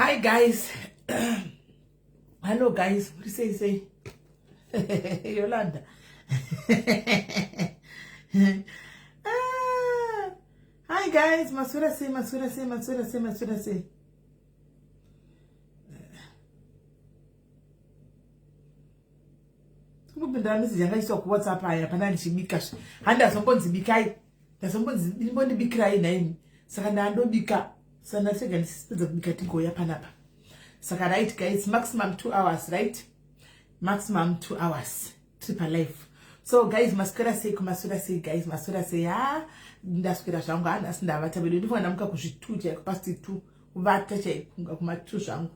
Hi guys. Hello guys. What do you say? Yolanda. Hi guys. Masura say. Kupinda message yanga ku WhatsApp aya pana ndichibika. Handa sombonzibikai. Ndasombonzibikai naimi. Saka ndandobika. Sana sega ndisipedza kubika tigoya panapa. Saka right guys, maximum 2 hours, right? Maximum 2 hours. Triple life. So guys, masura say guys, masura say ndaswera zvangu asi ndavata bedu ndifana ndamuka kuzvitu cha past 2 uvata cha kunga kuma 2 zvangu.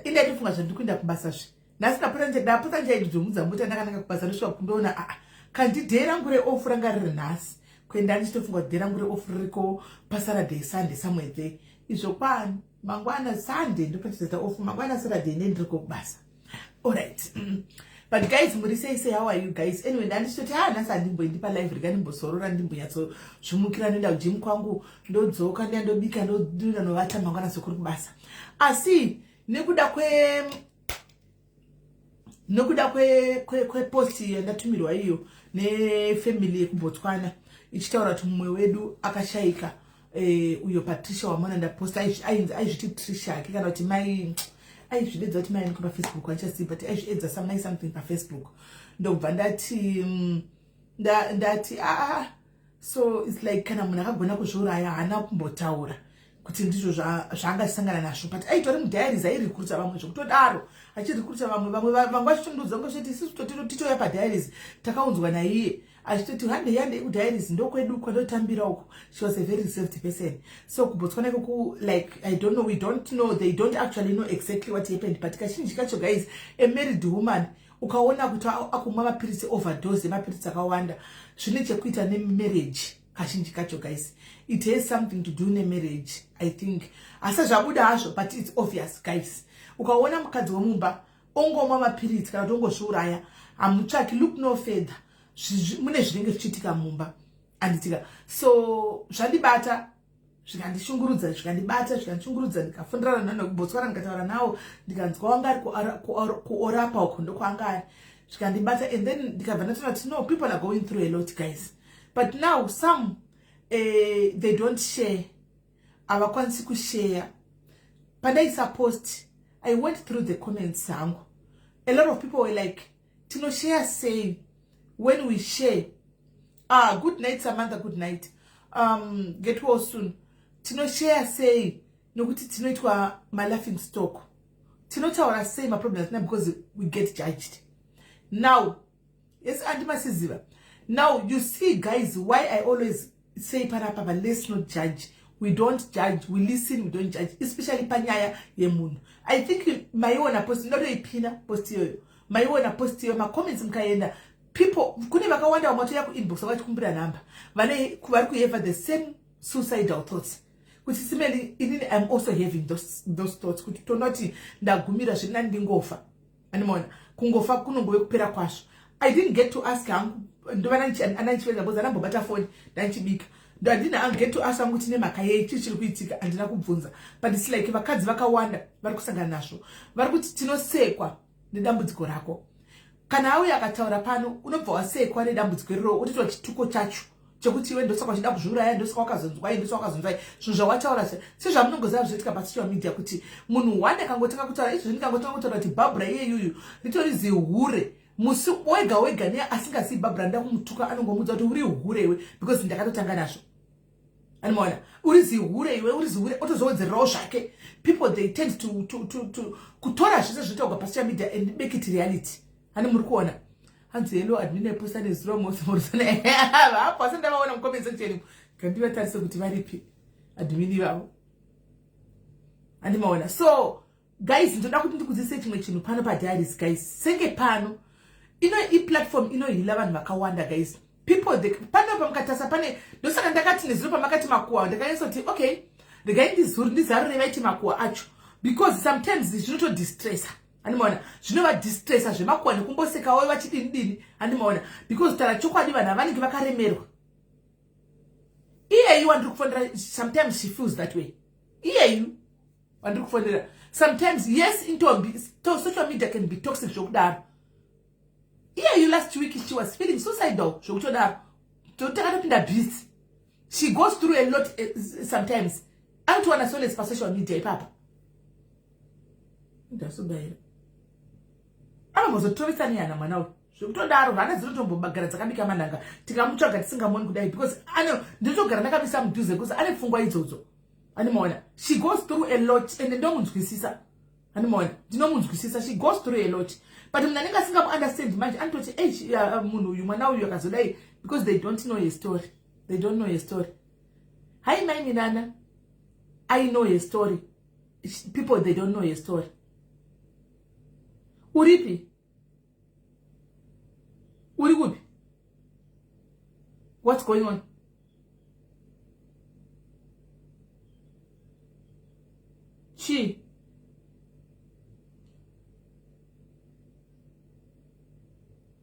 Inde ndifunga zvandikuenda kubasa zvi. Nasina ndapota nje ndizomudza mbuta ndakanaka kubasa ndiswa kundoona kandidhera ngure off ranga riri nhasi. Kwenda ndichitofunga kudhera ngure off riko paSaturday Sunday somewhere there. Izvo kwani mangwana Sunday ndopedzeta off mangwana Saturday ndendiko kubasa. All right. But guys, muri say how are you guys? Anyway, ndanditoti nasa ndimboendi pa live rika ndimbozorora ndimbonyatso zvimukira ndoenda kugym kwangu ndodzoka ndandobika ndodura novata mangwana sokuri kubasa. Asi nekuda kwe post yandatumirwa iyo ne family yekuBotswana ichitaura kuti mumwe wedu akashaika uyo Patricia wamana ndaposta aizviti Trisha kana kuti mai aizvidedza kuti mai nikupa Facebook wanchasi but aizviedza something pa Facebook ndobva ndati so it's like kana munhu akagona kuzviuraya haana kumbotaura kuti ndizvo zvaangasangana nazvo but aitori mudiaries airikuruta vamwe zvokutodaro achirikuruta vamwe vachitondudza ngozviti isusu titoya padiaries takaunzwa naiye achitoti hande kudiaries ndokwedu kwandotambira uko. She was a very reserved person. So kuBotswana iko like I don't know, we don't know, they don't actually know exactly what happened but kazhinji kacho guys, a married woman ukaona kuti akumwa mapirisi overdose mapirisi akawanda zvine chekuita nemarriage kazhinji kacho guys, it has something to do nemarriage I think. Asa zvabuda hazvo but it's obvious guys. Ukaona mukadzi wemumba ongomwa mapirisi kana kuti ongozviuraya hamutsvaki look no further. Mune zvinenge zvichiitika mumba anditika. So zvandibata zvikandishungurudza ndikafundirana nano kuBotswana ndikataura nawo ndikanzwa wanga kuorapa uko ndokwanga ari zvikandibata and then ndikabva ndatoona kuti no, people are going through a lot guys but now some they don't share, havakwanisi kushare. Pandaisa post I went through the comments zangu, a lot of people were like tinoshare saying when we share good night Samantha, good night, get well soon. Tino share say nokuti tinoitwa my laughing stock. Tinotaura say my problems now because we get judged. Now, yes, Andimasiziva. Now you see guys why I always say Papa, let's not judge. We don't judge, we listen, we don't judge, especially panyaya yemunhu. I think my own post not a pina post yoyo. My own post yoyo, my comments mkaenda. People kune vakawanda wamatoya ku inbox vakatikumbira number vane vari kuhave the same suicidal thoughts kuti simeli inini I'm also having those thoughts kuti tonoti ndagumira zvina ndingofa animona kungofa kunongove kupera kwazvo. I didn't get to ask hangu ndovana anandichivenza boza nambobata phone ndanchibika ndandina get to ask hangu kuti nemhaka yei chii chiri kuitika handina kubvunza but it's like vakadzi vakawanda vari kusangana nazvo vari kuti tinosekwa nedambudziko rako. Kana auya akataura pano unobva wasekwa nedambudziko iroro utitwa chituko chacho chekuti iwe ndosaka uchida kuzviuraya ndosaka wakazonzwai zvinhu zvawataura sezvamunongoziva zvichiitika pasocial media kuti munhu wande kangotanga kutaura izvo ndikangotanga kutaura kuti Barbara iyeyuyu ritori zihure musi wega neasingazivi Barbara nda kumutuka anongomudza kuti uri hure iwe because ndakatotanga nazvo. Animona uri zihure iwe otozowedzererawo zvake. People they tend to kutora zvese zvinotaurwa pasocial media and make it reality. Hani muri kuona hanzi hello admin posta neziro mose murisana hapo asenda vaona mcomment section kandiwa tarise kuti varipi admin vavo andi maona. So guys ndoda kuti ndikudzise chimwe chinhu pano pa diaries guys senge pano i platform inohila vanhu vakawanda guys. People they pano pamukatasa pane ndosaka ndakati neziro pamakati makuwa ndakaenza kuti okay regaindi zuri ndizarure vaiti makuwa acho because sometimes zvinoto distressa. Animaona zvinova distressa zvemakuwa nekumboseka wao vachidini animaona because tara chokwadi vanhu vanenge vakaremerwa. Iye you want to find sometimes she feels that way. Iye you Sometimes, yes, social media can be toxic. Yeah, you last week she was feeling suicidal. She goes through a lot sometimes. I don't want to solace for social media, Papa. That's so bad. I was a tourist and I know. Because I know the joke and some Tuesday because I didn't also. She goes through a lot and the don't sister. And more, she goes through a lot. But when I understand much, and to age, you now you can because they don't know your story. They don't know your story. Hi, my Nana. I know your story. People, they don't know your story. Uripi. Uri. What's going on? She.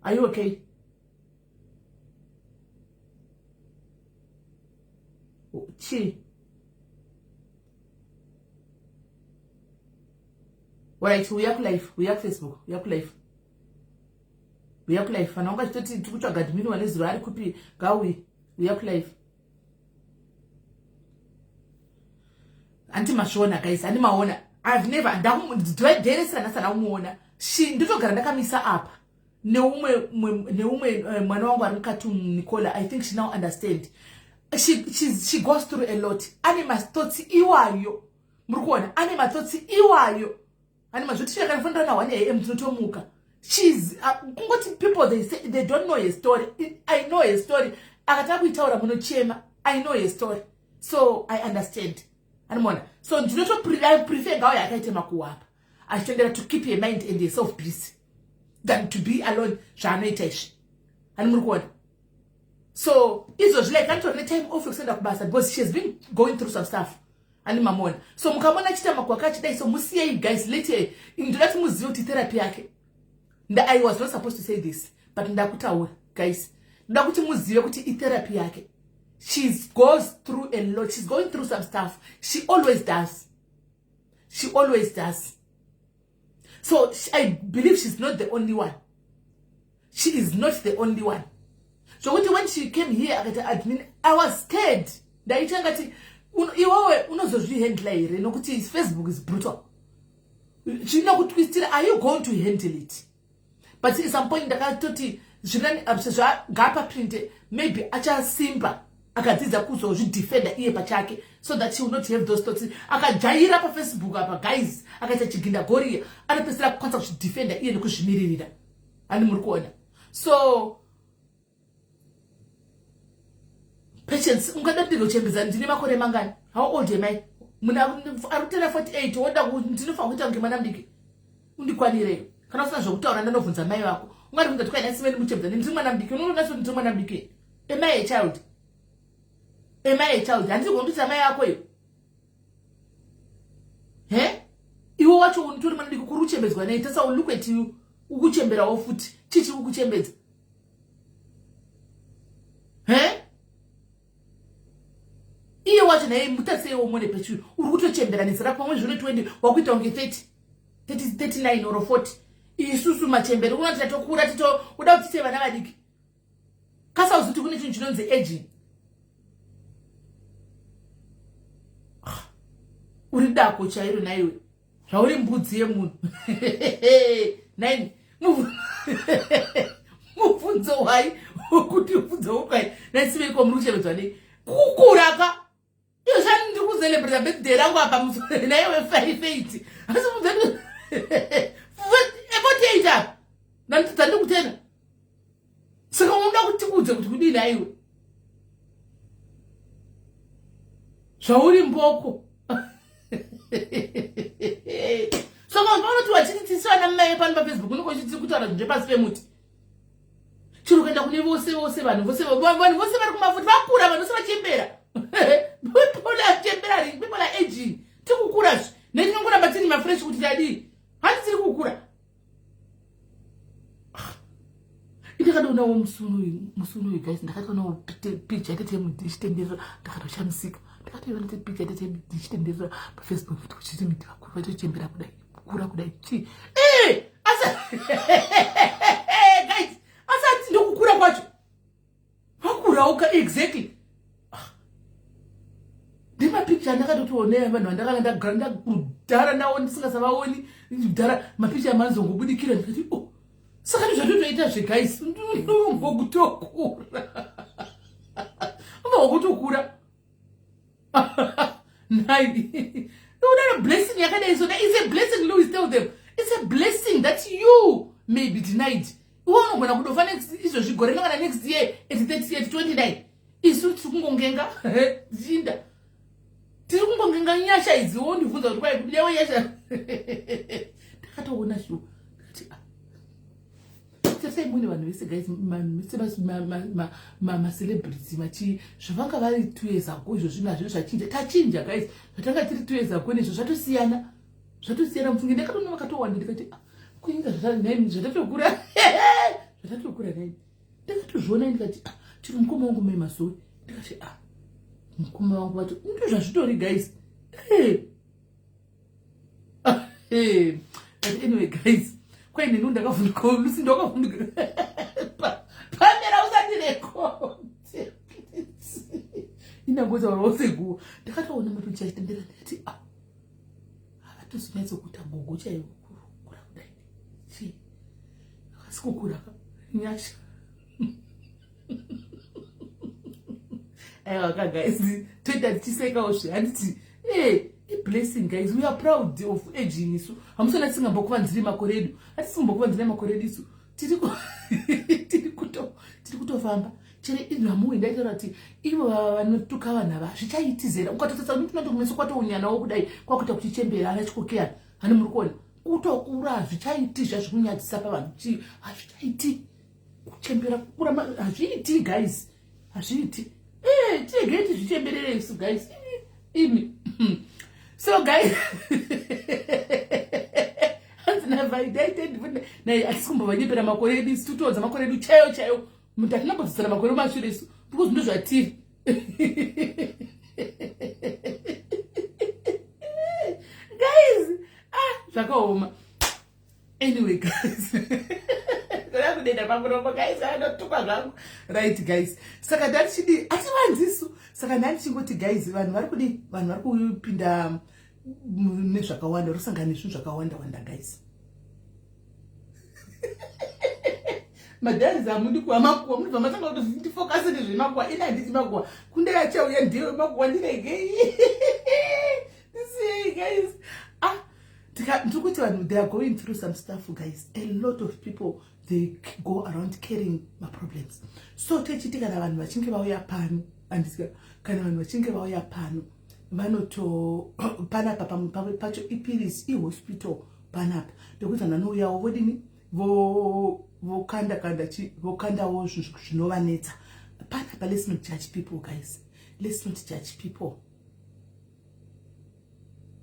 Are you okay? She. Right, we have life. We have Facebook. We have life. We have life. And I'm going to tell you, we have life. Anti mashona guys, ani maona. I've never she ndito garanda kamisa up. Ne umwe mwana wangu arimkatu Nicola. I think she now understand. She goes through a lot. Ani mastoti iwayo. Mrukuona, ani mastoti iwayo. Ani majuti shaka nifunda na wani mtuto muka. She's people they say they don't know your story. I know your story. Akatabu itaura muno chema. I know your story. So I understand. So I prefer gawa yakaite makuwapa. I tend to keep your mind and yourself busy than to be alone. So it's like I took time off because she has been going through some stuff. So mukamona chita makwakachi dai so musia you guys later indulati muzioti therapy yake. I was not supposed to say this, but ndakutaura guys. Ndakuti muziyo kuti therapy yake. She goes through a lot. She's going through some stuff. She always does. She always does. So I believe she's not the only one. She is not the only one. So when she came here at the admin, I was scared. Facebook is brutal. She know what still are you going to handle it? But at some point, the maybe acha simba. Akatiza kuzo defender iye pachake so that she will not have those thoughts. Akajaira pa Facebook apa guys akaita chiginda gori anapesera kwanza defender iye nikushimiririra ani murikuona. So patience ungadapiro chembeza ndine makore mangani. How old am I? Muna arutela 48 woda ndinofa kuita nge mwana mdiki undikwanire kana usina zvokutaura ndinobvunza mai wako ungari kunga tukaina simeni muchembeza ndiri mwana mdiki unoona so ndiri mwana mdiki. Am I a child? Am I a child? Handisi kundisa mai yako yo. Iwo wacho untori mwana ndiki kuruchembezwa nei tasa look at you ukuchembera wofuti chichi ukuchembedza. Iye wacho nei mutatse womone pechu uri kutochembera nesera pamwe zvino 20 wakuita unge 39 or 40. Isusu machembere unoti tatokura tito uda kuti vana vadiki. Kasa uzuti kune chinhu chinonzi aging. Uri dako chairo naiwe. Zvauri mbudzi yemunhu. Nine. Mubvunzo wai kuti ubvunzo ukai. Nasibe komruchemedzwa nei. Kukuraka. Iyo zvani ndiri kucelebrate birthday rangu apa naiwe 58. Asi mubvunzo 48 apa. Nandidza ndikutena. Saka unoda kuti kudze kuti kudini naiwe. Zvauri mboko. So unoona kuti wachititiswa namai pano paFacebook unokochiti kutaura nje pasi pemuti. Chiro kuenda kune vose vanhu vose vari kumafuta vakura vanhu vose vachembera. People are chembering, people are aging. Tikukura zvi. Netinongoramba tiri mafresh kuti tadii. Handi tiri kukura. Ndakatoona musuno guys ndakatoona picture yatete mudichitenderera ndakatoshamisika ndakatoona picture yatete mudichitenderera paFacebook kuti miti vakuru vatochembera kudai kura kudai chi asa guys asati ndokukura kwacho vakurauka exactly ndima picture ndakatotoonera vanhu vandakanga ndagara kudhara nawo ndisingazavaoni kudhara mapicha amanzongobudikira ndikati saka ndizvatotoita zveguys ngokutokura ngokutokura nai no blessing yakadai so that it's a blessing. Louis tell them it's a blessing that you may be denied. Unogona kudofa next izvo zvigore kana next year at 30 year 29 isu tikungongenga zinda tikungongenga nyasha idzi wondibvunza kuti kwai kudewo nyasha takatoona shu Tese mune vanhu vese guys ma celebrities machi zvavanga vari 2 years ago izvo zvinazvo zvachinja tachinja guys zvatanga tiri 2 years ago nezvo zvatosiyana mfungi ndakatoona vakatowanda ndikati kuinga zvatatokura nai ndakatozviona ndikati chiri mukoma wangu mai masoi ndikati mukoma wangu vato ndo zvazvitori guys but anyway guys kwaine nhu ndakavhunduka lusi ndakavhunduka pamera usatireko inangoza varosegu ndakatoona mapicha achitendera ndikati atozonyatsokuta gogo chaivo kura kudai chi akasikukura nyasha aiwa guys toita tichisekawo handiti blessing guys, we are proud of aging isu hamusona tisingambokuvanzire makore edu hatisingambokuvanzire makore edu isu tiri kutofamba chere izvo hamuenda itaura kuti ivo vanotuka vanhu ava zvichaitizera ukatotatsa kuti tinotokumeso kwatounyanawo kudai kwakuita kuchichembera ana chikokeyana hani muri kuona kutokura hazvichaiti zvazvikunyadzisa pavanhu hazvichaiti kuchembera kukura hazviiti guys hazviiti tigeti zvichemberere isu guys imi so guys I've validated naye atisikumbovanyepera makore edu isu totodza makore edu chaiyo munhu atinambodzisana makore mashure isu because ndo zvatiri guys zvakaoma anyway guys kudenda pamuromo guys anotukwa zvangu right guys saka ndatichidi ativanzisu saka ndatichingoti guys vanhu vari kupinda nezvakawanda rusangana nezvinhu zvakawanda wanda guys madharizi amundi kuva makuwa munobva matanga kuti ndifokase nezvemakuwa ina handiti makuwa kunde yachauya ndiyo makuwa ndirege see guys ndikuti vanhu they are going through some stuff guys. A lot of people they go around carrying my problems. So techiti kana vanhu vachinge vauya pano andisika kana vanhu vachinge vauya pano vanoto panapa pacho ipirisi hospital panapa ndikuti vanhu vanouyawo vodini vokandawo zvinovanetsa panapa. Let's not judge people guys, let's not judge people.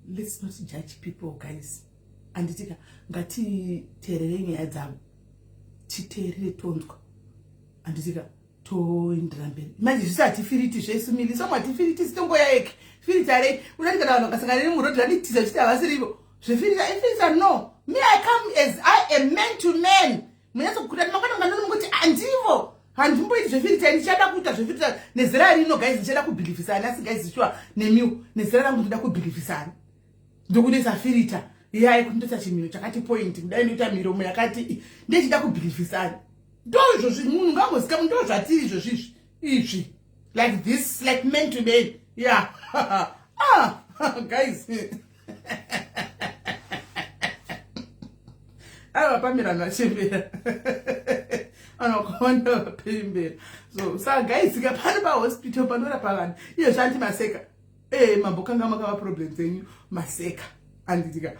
Let's not judge people guys. Anditika ngati terere nyaya dzavo titerere tonzwa anditika toindira mberi manje zvisati firiti zvesumili somwe tifiriti sitongoya yeke firiti are unati kana vanhu vakasangana nemurodhi vanitiza chiti havasirivo zvefirita no me I come as I am man to man munyatsokukuta makwananga nomukuti andivo handimboiti zvefirita ndichada kuita zvefirita nezera rino guys ndichada kubhilifisana asi guys sure nemiwo nezera rangu ndida kubhilifisana ndokunesa firita yayi kundotsa chimiro chakati point kudai ndoita miromo yakati ndechida kubhilifisana ndozvo zvinhu ngambosika ndo zvatiri izvo izvi like this like men to men yeah guys ava pamirana chembera anokonda pembera so guys ngapano pa hospital panorapa vanhu iyo zvanti maseka mambokanga makava problems enyu maseka anditika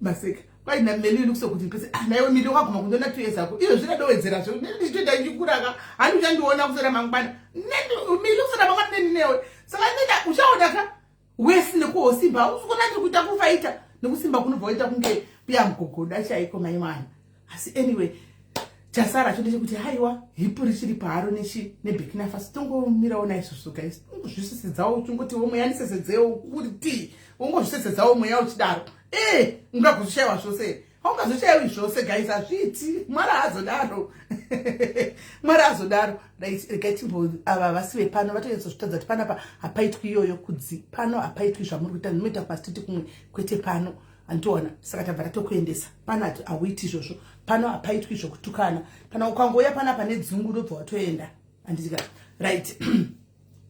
maseka kwaina meli lukusokuti pese naiwe mili wakaguma kundona 2 years ago iyo zvinadowedzera zvo nditoita ndikuraka handi uchandiona kusera mangwana mili kusera mangwana nenewe saka nenda uchaona ka wesi nekuhosimba usukona ndikuita kufaita nekusimba kunobva waita kunge pia mgogoda chaiko mai mwana asi anyway chasara chode chekuti haiwa hipu richiri paharo neBurkina Faso tongomirawo naizvozvo guys, ungozvisesedzawo uchingoti mweyanisesedzeo kuti ungozvisesedzawo mweya uchidaro ungazoshayiwa zvose, haungazoshayiwi zvose guys, hazviiti, Mwari hazodaro. Mwari hazodaro. Regai ava vasi vepano vatoedzozvitadza kuti panapa hapaitwi iyoyo kudzi, pano hapaitwi zvamuri kuita, zvinoita kwasititi kumwe kwete pano, andiona. Saka tabva tokuendesa pano, hauiti izvozvo, pano hapaitwi zvokutukana, kana ukangouya panapa nedzungu ndobva watoenda, handitika right.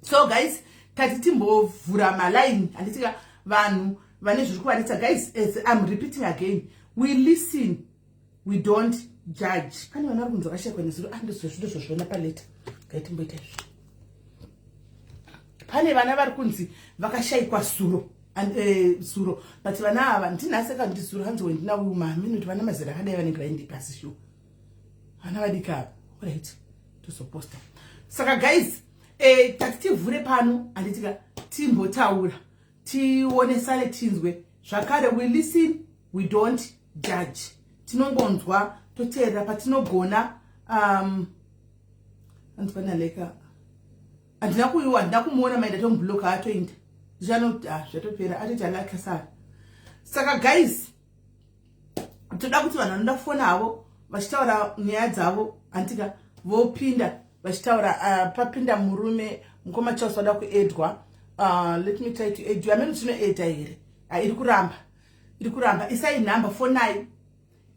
So guys, tati timbovhura malaini, handitika vanhu vane zviri kuvanetsa guys, as I'm repeating again, we listen, we don't judge. Pane vana vari kunzwa kashayikwa nezuro, ndizvozvona paleta, gaitimboita izvo. Pane vana vari kunzi vakashayikwa suro, but vana ava ndinhaseka kuti suro hanzi wendina uyu maminute vana mazera akadai vanenge vaindi pasi shu. Vana vadika apa, alright, tozoposta. Saka guys, tati tivhure pano, handitika timbotaura, tionesane tinzwe, zvakare we listen, we don't judge. Tinongonzwa, toteerera patinogona, andipanaleka. Andina kuiwa, andina kumuona maida tombloka atoenda. Zvatopera atiti alaka sana. Saka guys, toda kuti vanhu vanoda kufona havo vachitaura nyaya dzavo, antika vopinda vachitaura papinda murume mukoma Charles wada kuedwa. Let me try to aid you. Ameno tinoedha here. Iri kuramba. Isai number fonai.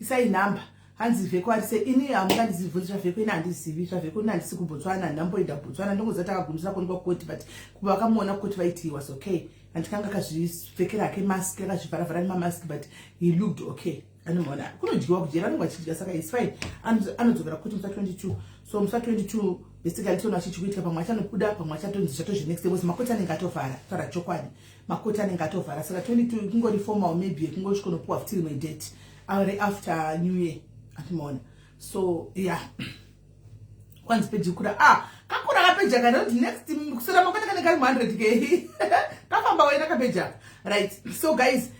Isai number. Hanzi vheko arise ini hamungandizivhunzi zvavheko ina handizivi, zvavheko ina handisi kuBotswana, ndamboenda Botswana ndongozati akagumisa kuonekwa koti, but kuba vakamuona koti vaiti he was okay. Andikanga akazvipfekera hake mask, akazvivharavhara nemask, but he looked okay. Anomuona kunodyiwa kujera, anenge achidya, saka is fine. Anodzokera kuti musa 22. So musa 22 basically tona chichikuitika, pamwe achanobuda, pamwe achatonzi zvatozvi next day, because makoti anenge atovhara, taura chokwadi, makoti anenge atovhara. Saka 22 kungori formal, maybe kungosvikonopuwa futi rimwe date after New Year. Atimona. So yeah, kwanzi peji kura kakura kapeja kana kuti next kusura makota kana kari 100k kafamba wena kapeja, right? So guys,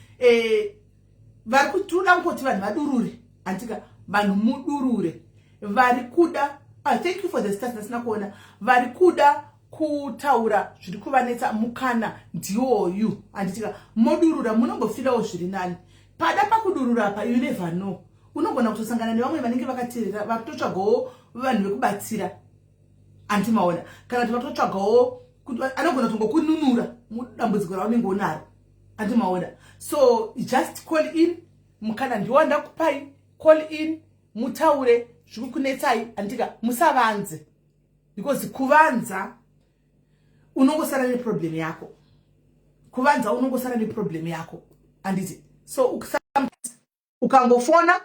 vari kutuda kuti vanhu vadurure, antika vanhu mudurure, vari kuda thank you for the stars nasina kuona, vari kuda kutaura zviri kuvanetsa mukana ndiwoyu, anditika modurura munongofirawo zviri nani. Pada pakudurura pa you never know, unogona kutosangana nevamwe vanenge vakateerera vakutotsvagawo vanhu vekubatsira, antimaona, kana kuti vatotsvagawo anogona kutongokununura mudambudziko raunenge unaro, antimaona. So just call in, mukana ndiwanda kupai, call in, mutaure zviri kunetsai, antika musavanze, because kuvanza unongosara neproblem yako, kuvanza unongosara neproblem yako, anditi. So ukangofona,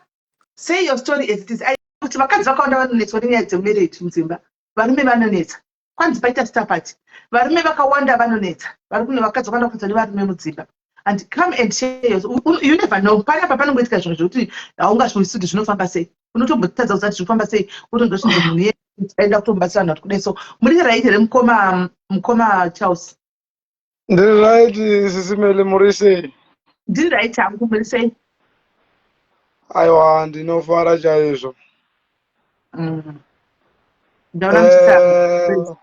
say your story as it is. Kuti vakadzi vakawanda vanonetswa nenyaya dzemarriage mudzimba, varume vanonetsa, kwanzi paita stapati, varume vakawanda vanonetsa, vari kune vakadzi vakawanda kunza nevarume mudzimba. And come and share yours. You never know, panapa panongoitika zvinhu zvokuti haungazvizwisisi kuti zvinofamba sei, unotombotadza kuzati zvinofamba sei, utondoshinza munhu aenda kutombatsira vanhu kudai. So muri right here mukoma Charles? Ndiri right sisimele muri sei? Ndiri right hangu, muri sei? Aiwa, ndinofara chaizvo. Ndaona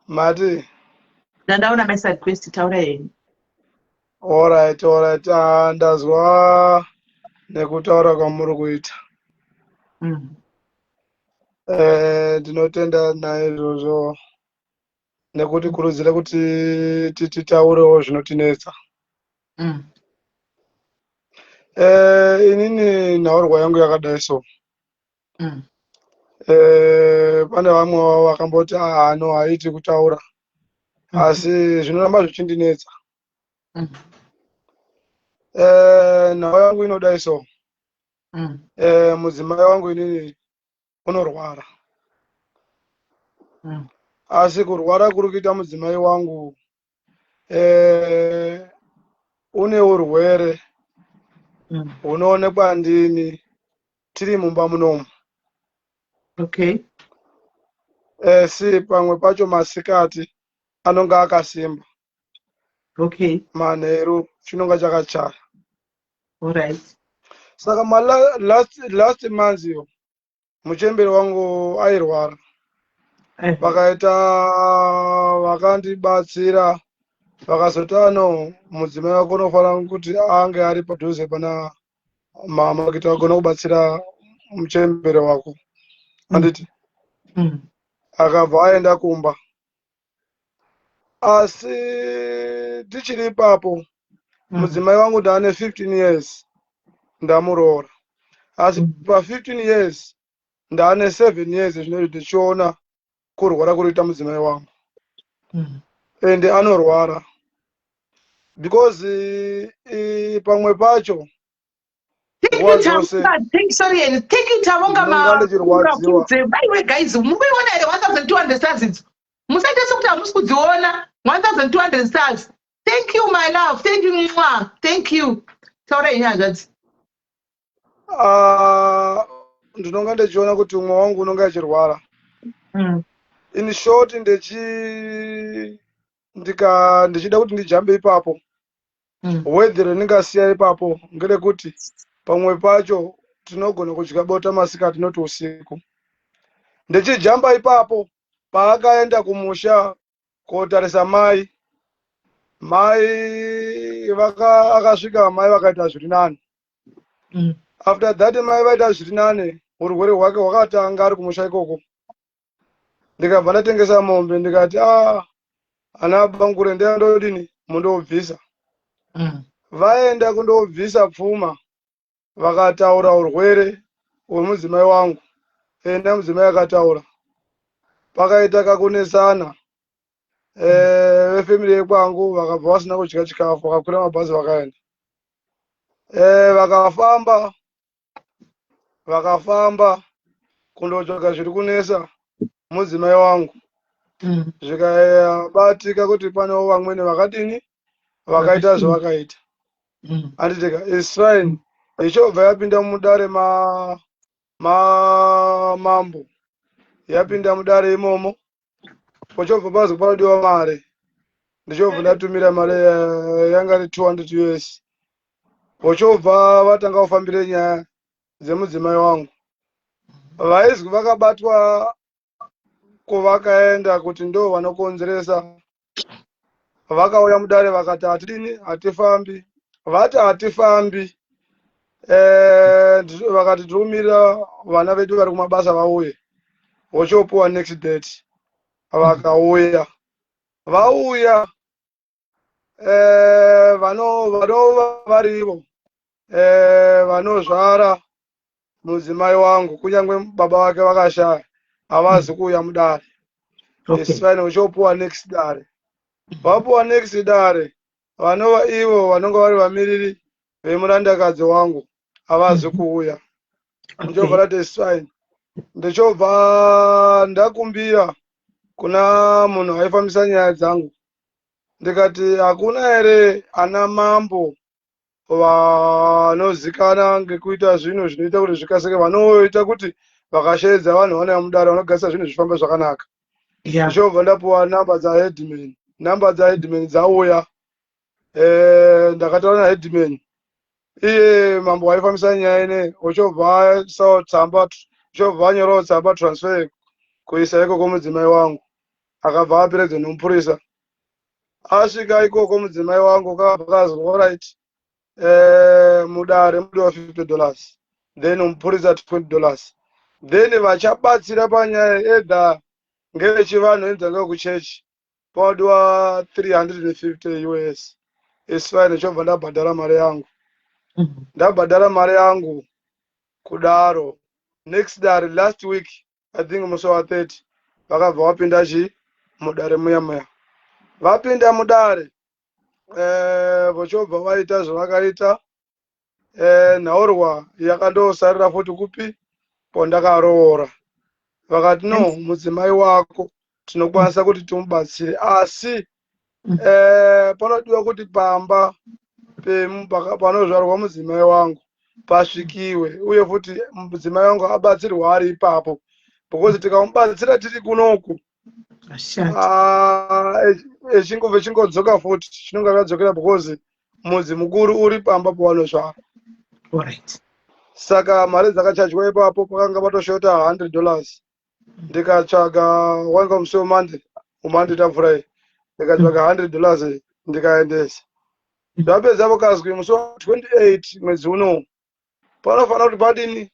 mati ndandaona message request, taura henyu. Alright, ndazwa nekutaura kwamuri kuita. Ndinotenda naizvozvo nekuti kurudzira kuti titaurewo zvinotinetsa. Inini nhaurwa yangu yakadai so. Pane vamwe vavo vakamboti no haiti kutaura, asi zvinoramba zvichindinetsa. Nhau yangu inodai so. Mudzimai wangu inini unorwara, asi kurwara kuri kuita mudzimai wangu une urwere unoonekwa ndini tiri mumba munomu. Okay. Si pamwe pacho masikati anonga akasimba. Okay. Manheru chinonga chakachaya. All right. Saka last month yo muchembere wangu airwara. Vakaita vakandibatsira vakazotano mudzimai wako unofanira kuti ange ari padhuze pana mama kuti agona kubatsira muchembere wako. Anditi akabva aenda kumba. Asi tichiri ipapo mudzimai wangu ndaane 15 years ndamuroora. Asi pa 15 years ndaane 7 years zvinoizvi ndichiona kurwara kunoita mudzimai wangu. Ende anorwara because pamwe pacho nguva dzose ndinonga ndichirwadziwa. guys mukuiona here 1200 stars idzi musaite sekuti hamusi kudziona 1200 stars. Thank you my love, thank you mwa, thank you. Taurai nyaya zvadzi. Ndinonga ndichiona kuti umwe wangu unonga achirwara. In short ndichida kuti ndijambe ipapo. Weather ndingasiya ipapo ngerekuti pamwe pacho tinogona kudya bota masikati noti usiku. Ndichijamba ipapo paakaenda kumusha kotarisa mai akasvika mai vakaita zviri nane. After that mai vaita zviri nane urwere hwake hwakatanga ari kumusha ikoko. Ndikabva ndatengesa mombe ndikati ana bangure ndiyandodini mundobvisa. Vaenda kundobvisa pfuma vakataura urwere hwemudzimai wangu. Enda mudzimai akataura. Pakaita kakunesana. Vefamily yekwangu vakabva vasina kudya chikafu vakakwira mabhazi vakaenda. Vakafamba kundotsvaga zviri kunesa mudzimai wangu. Zvikabatika kuti panewo vamweni vakadini vakaita zvavakaita. Anditika it's fine. Ichobva yapinda mudare mambo. Yapinda mudare imomo. Pochobva pazi panodiwa mare. Ndichobva ndatumira mare yanga iri 200 US. Pochobva vatanga kufambira nyaya dzemudzimai wangu. Vaizwi vakabatwa kuvakaenda kuti ndo vanokonzeresa. Vakauya mudare vakati hatidini hatifambi. Vati hatifambi. Vakati tirikumira vana vedu vari kumabasa vauye. Vochopuwa next date. Vakauya. Vauya. Vanova varivo. Vanozvara mudzimai wangu kunyange baba vake vakashaya. Havazi kuuya mudare. It's fine. Vochopuwa next dare. Vapuwa next dare. Vanova ivo vanonga vari vamiriri vemurandakadzi wangu havazi kuuya. Ndichobva ndati it's fine. Ndichobva ndakumbira kuna munhu aifambisa nyaya dzangu. Ndikati hakuna here ana mambo vanozikana ngekuita zvinhu zvinoita kuti zvikasike, vanoita kuti vakashaidza vanhu vana mudare vanogarisa zvinhu zvifamba zvakanaka. Ndichobva ndapuwa namba dzaheadman. Namba dzaheadman dzauya. Ndakataura naheadman. Iye mambo aifambisa nyaya ine ochobva tsamba, ochobva anyorawo tsamba transfer kuisa ikoko mudzimai wangu. Akabva aperedza nomupurisa. Asvika ikoko mudzimai wangu kakabva kazi alright. Mudare mudiwa $50. Then mupurisa $20. Then vachabatsira panyaya edha ngevechivanhu enzanga kuchechi. Padiwa 350 US. It's fine. Chobva ndabhadhara mari yangu. Ndabhadhara mari yangu kudaro. Next dare last week I think musi wa 30 vakabva vapinda mudare muya. Vapinda mudare. Vochobva vaita zvavakaita. Nhaurwa yakandosarira futi kupi pondakaroora. Vakati no mudzimai wako tinokwanisa kuti timubatsire asi panodiwa kuti pamba panozvarwa mudzimai wangu pasvikiwe uye futi mudzimai wangu abatsirwa ari ipapo because tikamubatsira tiri kunoku echingobva chingodzoka futi chinonga chadzokera because mudzi mukuru uri pamba pavanozvara. Alright. Saka mari dzakachajwa ipapo pakanga patoshota $100. Ndikatsvaga wanga musi wemande umande tavhurai. Ndikatsvaga $100 ndikaendesa. Zvapedzapo kazwi musi wa 28 mwedzi uno panofanira kuti padini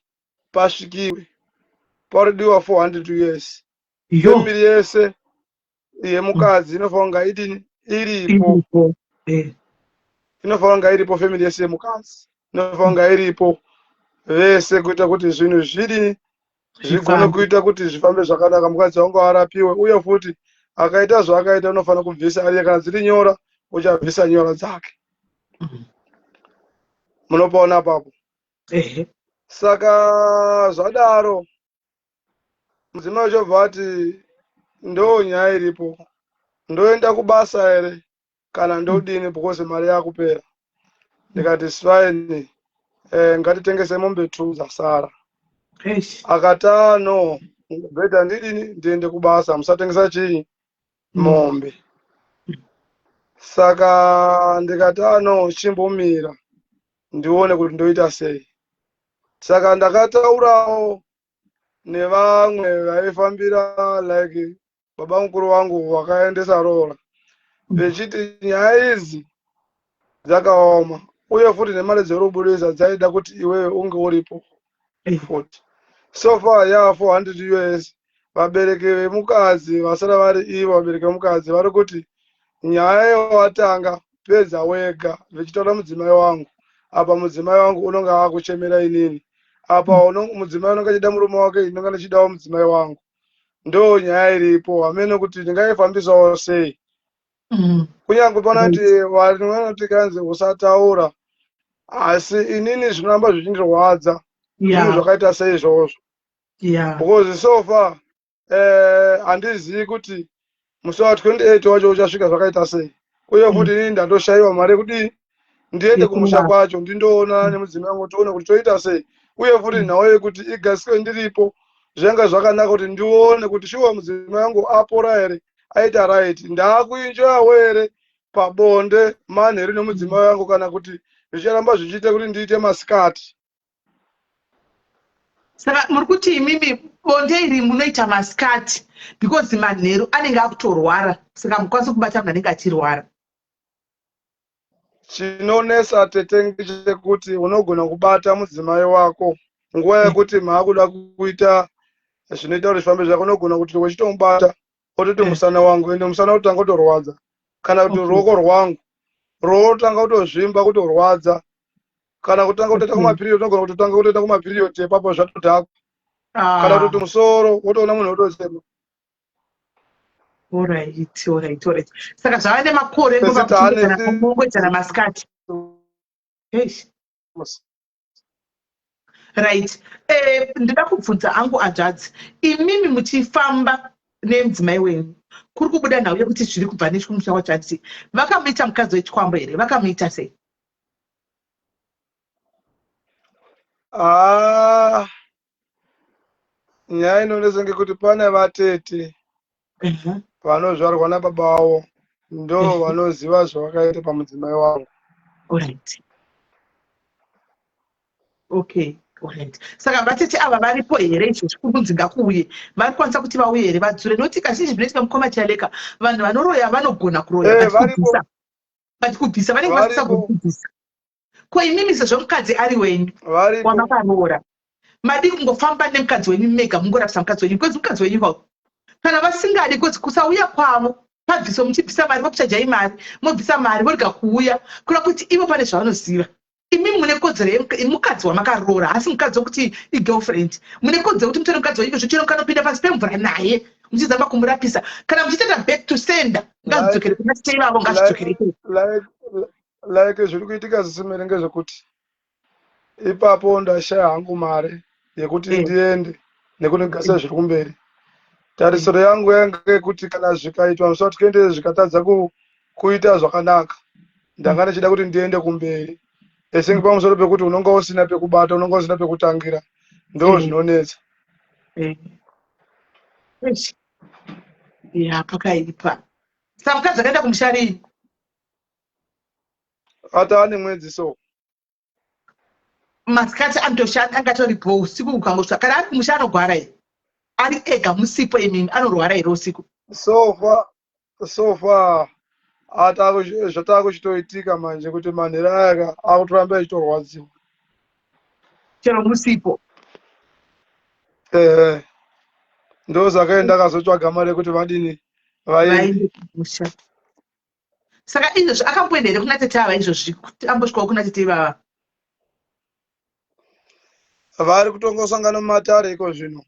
pasvikiwe paridiwa 400 US. Family yese yemukadzi inofanira kunga idini iripo. Inofanira kunga iripo family yese yemukadzi. Inofanira kunga iripo vese kuita kuti zvinhu zvidi zvigone kuita kuti zvifambe zvakanaka, mukadzi wangu arapiwe, uye futi akaita zvaakaita unofanira kubvisa ariye, kana dziri nyora uchabvisa nyora dzake. Munopaona apapo. Saka zvadaro mudzimai uchobva ati ndo nyaya iripo, ndoenda kubasa ere kana ndodini because mari yakupera. Ndikati fine, ngatitengese mombe 2 dzasara. Akata no, beta ndidini ndiende kubasa, musatengesa chii mombe. Saka ndikati no, chimbomira ndione kuti ndoita sei. Saka ndakataurawo nevamwe vaifambira like baba mukuru wangu wakaendesa rora, vechiti nyaya idzi dzakaoma, uye futi nemari dzerubudisa dzaida kuti iwewe unge uripo futi. So far ya 400 US. Vabereki vemukadzi vasara vari ivo vabereki vemukadzi vari kuti nyaya yewatanga pedza wega, vechitaura mudzimai wangu. Apa mudzimai wangu unonga akuchemera inini. Apa mudzimai unonga achida murume wake, inonga achidawo mudzimai wangu. Ndo nyaya iripo, amene kuti ndingaifambisawo sei. Kunyange pana kuti vanhu vanoti kanzi usataura, asi inini zvinoramba zvichindirwadza zvinhu zvakaita sei izvozvo. Because so far handizivi kuti musi wa 28 wacho uchasvika zvakaita sei, uye futi inini ndandoshayiwa mari yekudii ndiende kumusha kwacho ndindoona nemudzimai wangu tione kuti toita sei, uye futi nhau yekuti igadzike ndiripo. Zvenga zvakanaka kuti ndione kuti shuwa mudzimai wangu apora ere, aita right, ndakuenjoyawo ere pabonde manheru nemudzimai wangu, kana kuti zvicharamba zvichiita kuti ndiite masikati. Saka muri kuti imimi bonde iri munoita masikati because manheru anenge akutorwara, saka mukwanisa kubata munhu anenge achirwara. Chinonesa tete ngechekuti unogona kubata mudzimai wako nguva yekuti maakuda kuita zvinoita kuti zvifambe zvako, unogona kuti wechitomubata ototi musana wangu, ende musana utanga kutorwadza, kana kuti ruoko rwangu rotanga kutozvimba kutorwadza, kana kutanga kutoita kumapiriodi, unogona kutotanga kutoita kumapiriodi ipapo zvatodhakwa, kana kuti musoro wotoona munhu otosema. Alright. Saka zvava nemakore ekungoita masikati. Right. Ndida kubvunza angu hanzvadzi, imimi muchifamba nemudzimai wenyu, kuri kubuda nhau yekuti zviri kubva nechikumusha wachati vakamuita mukadzi wechikwambo here, vakamuita sei? Nyaya inonesa ngekuti pane vatete vanozvarwa nababa wavo, ndo vanoziva zvavakaita pamudzimai wavo. Alright. Okay. Alright. Saka vatete ava varipo here izvozvi kuri kunzi ngakuuye, vari kwanisa kuti vauye here vadzure, noti kazhinji zvinoitika mukoma chaleka, vanhu vanoroya vanogona kuroya vachikubvisa, vanenge vasisa kukubvisa. Ko imimi sezvo mukadzi ari wenyu wamakaroora, madi kungofamba nemukadzi wenyu mega mungorapisa mukadzi wenyu, kwezi mukadzi wenyu wavo kana vasingadi kwezi kusauya kwavo pabviso muchibvisa mari, pakuchajai mari mobvisa mari vorega kuuya, kura kuti ivo pane zvavanoziva. Imimi mune kodzero yemukadzi wamakaroora, asi mukadzi wokuti igirlfriend, mune kodzero kuti mutore mukadzi wenyu zvichero kanopinda pasi pemvura naye muchizamba kumurapisa, kana muchitenda back to sender, ngazvidzokere kuna stay vavo, ngazvidzokere like zviri kuitika zisimere ngezvekuti ipapo ndashaya hangu mari yekuti ndiende nekuti ndigase zviri kumberi. Tarisiro yangu yange kuti kana zvikaitwa musi wa 28 zvikatadza kuita zvakanaka, ndanga ndichida kuti ndiende kumberi. Esingi pamusoro pekuti unonga usina pekubata, unonga usina pekutangira, ndo zvinonetsa. Pakaipa. Saka mukadzi akaenda kumusha rini? Ata ane mwedzi so. masikati anotoshanda angatoripo usiku ukangosvika kana ari kumusha anorwara here ari ega musipo imimi anorwara here usiku so far zvatava kuchitoitika manje kuti manhero aya akutoramba achitorwadziwa chero musipo ndo saka ndakazotsvaga mari yekuti vadini vaende kumusha. Saka izvozvi akamboenda here kuna tete ava izvozvi kuti ambosvikawo kuna tete ivava vari kutongosangana mumatare iko zvino.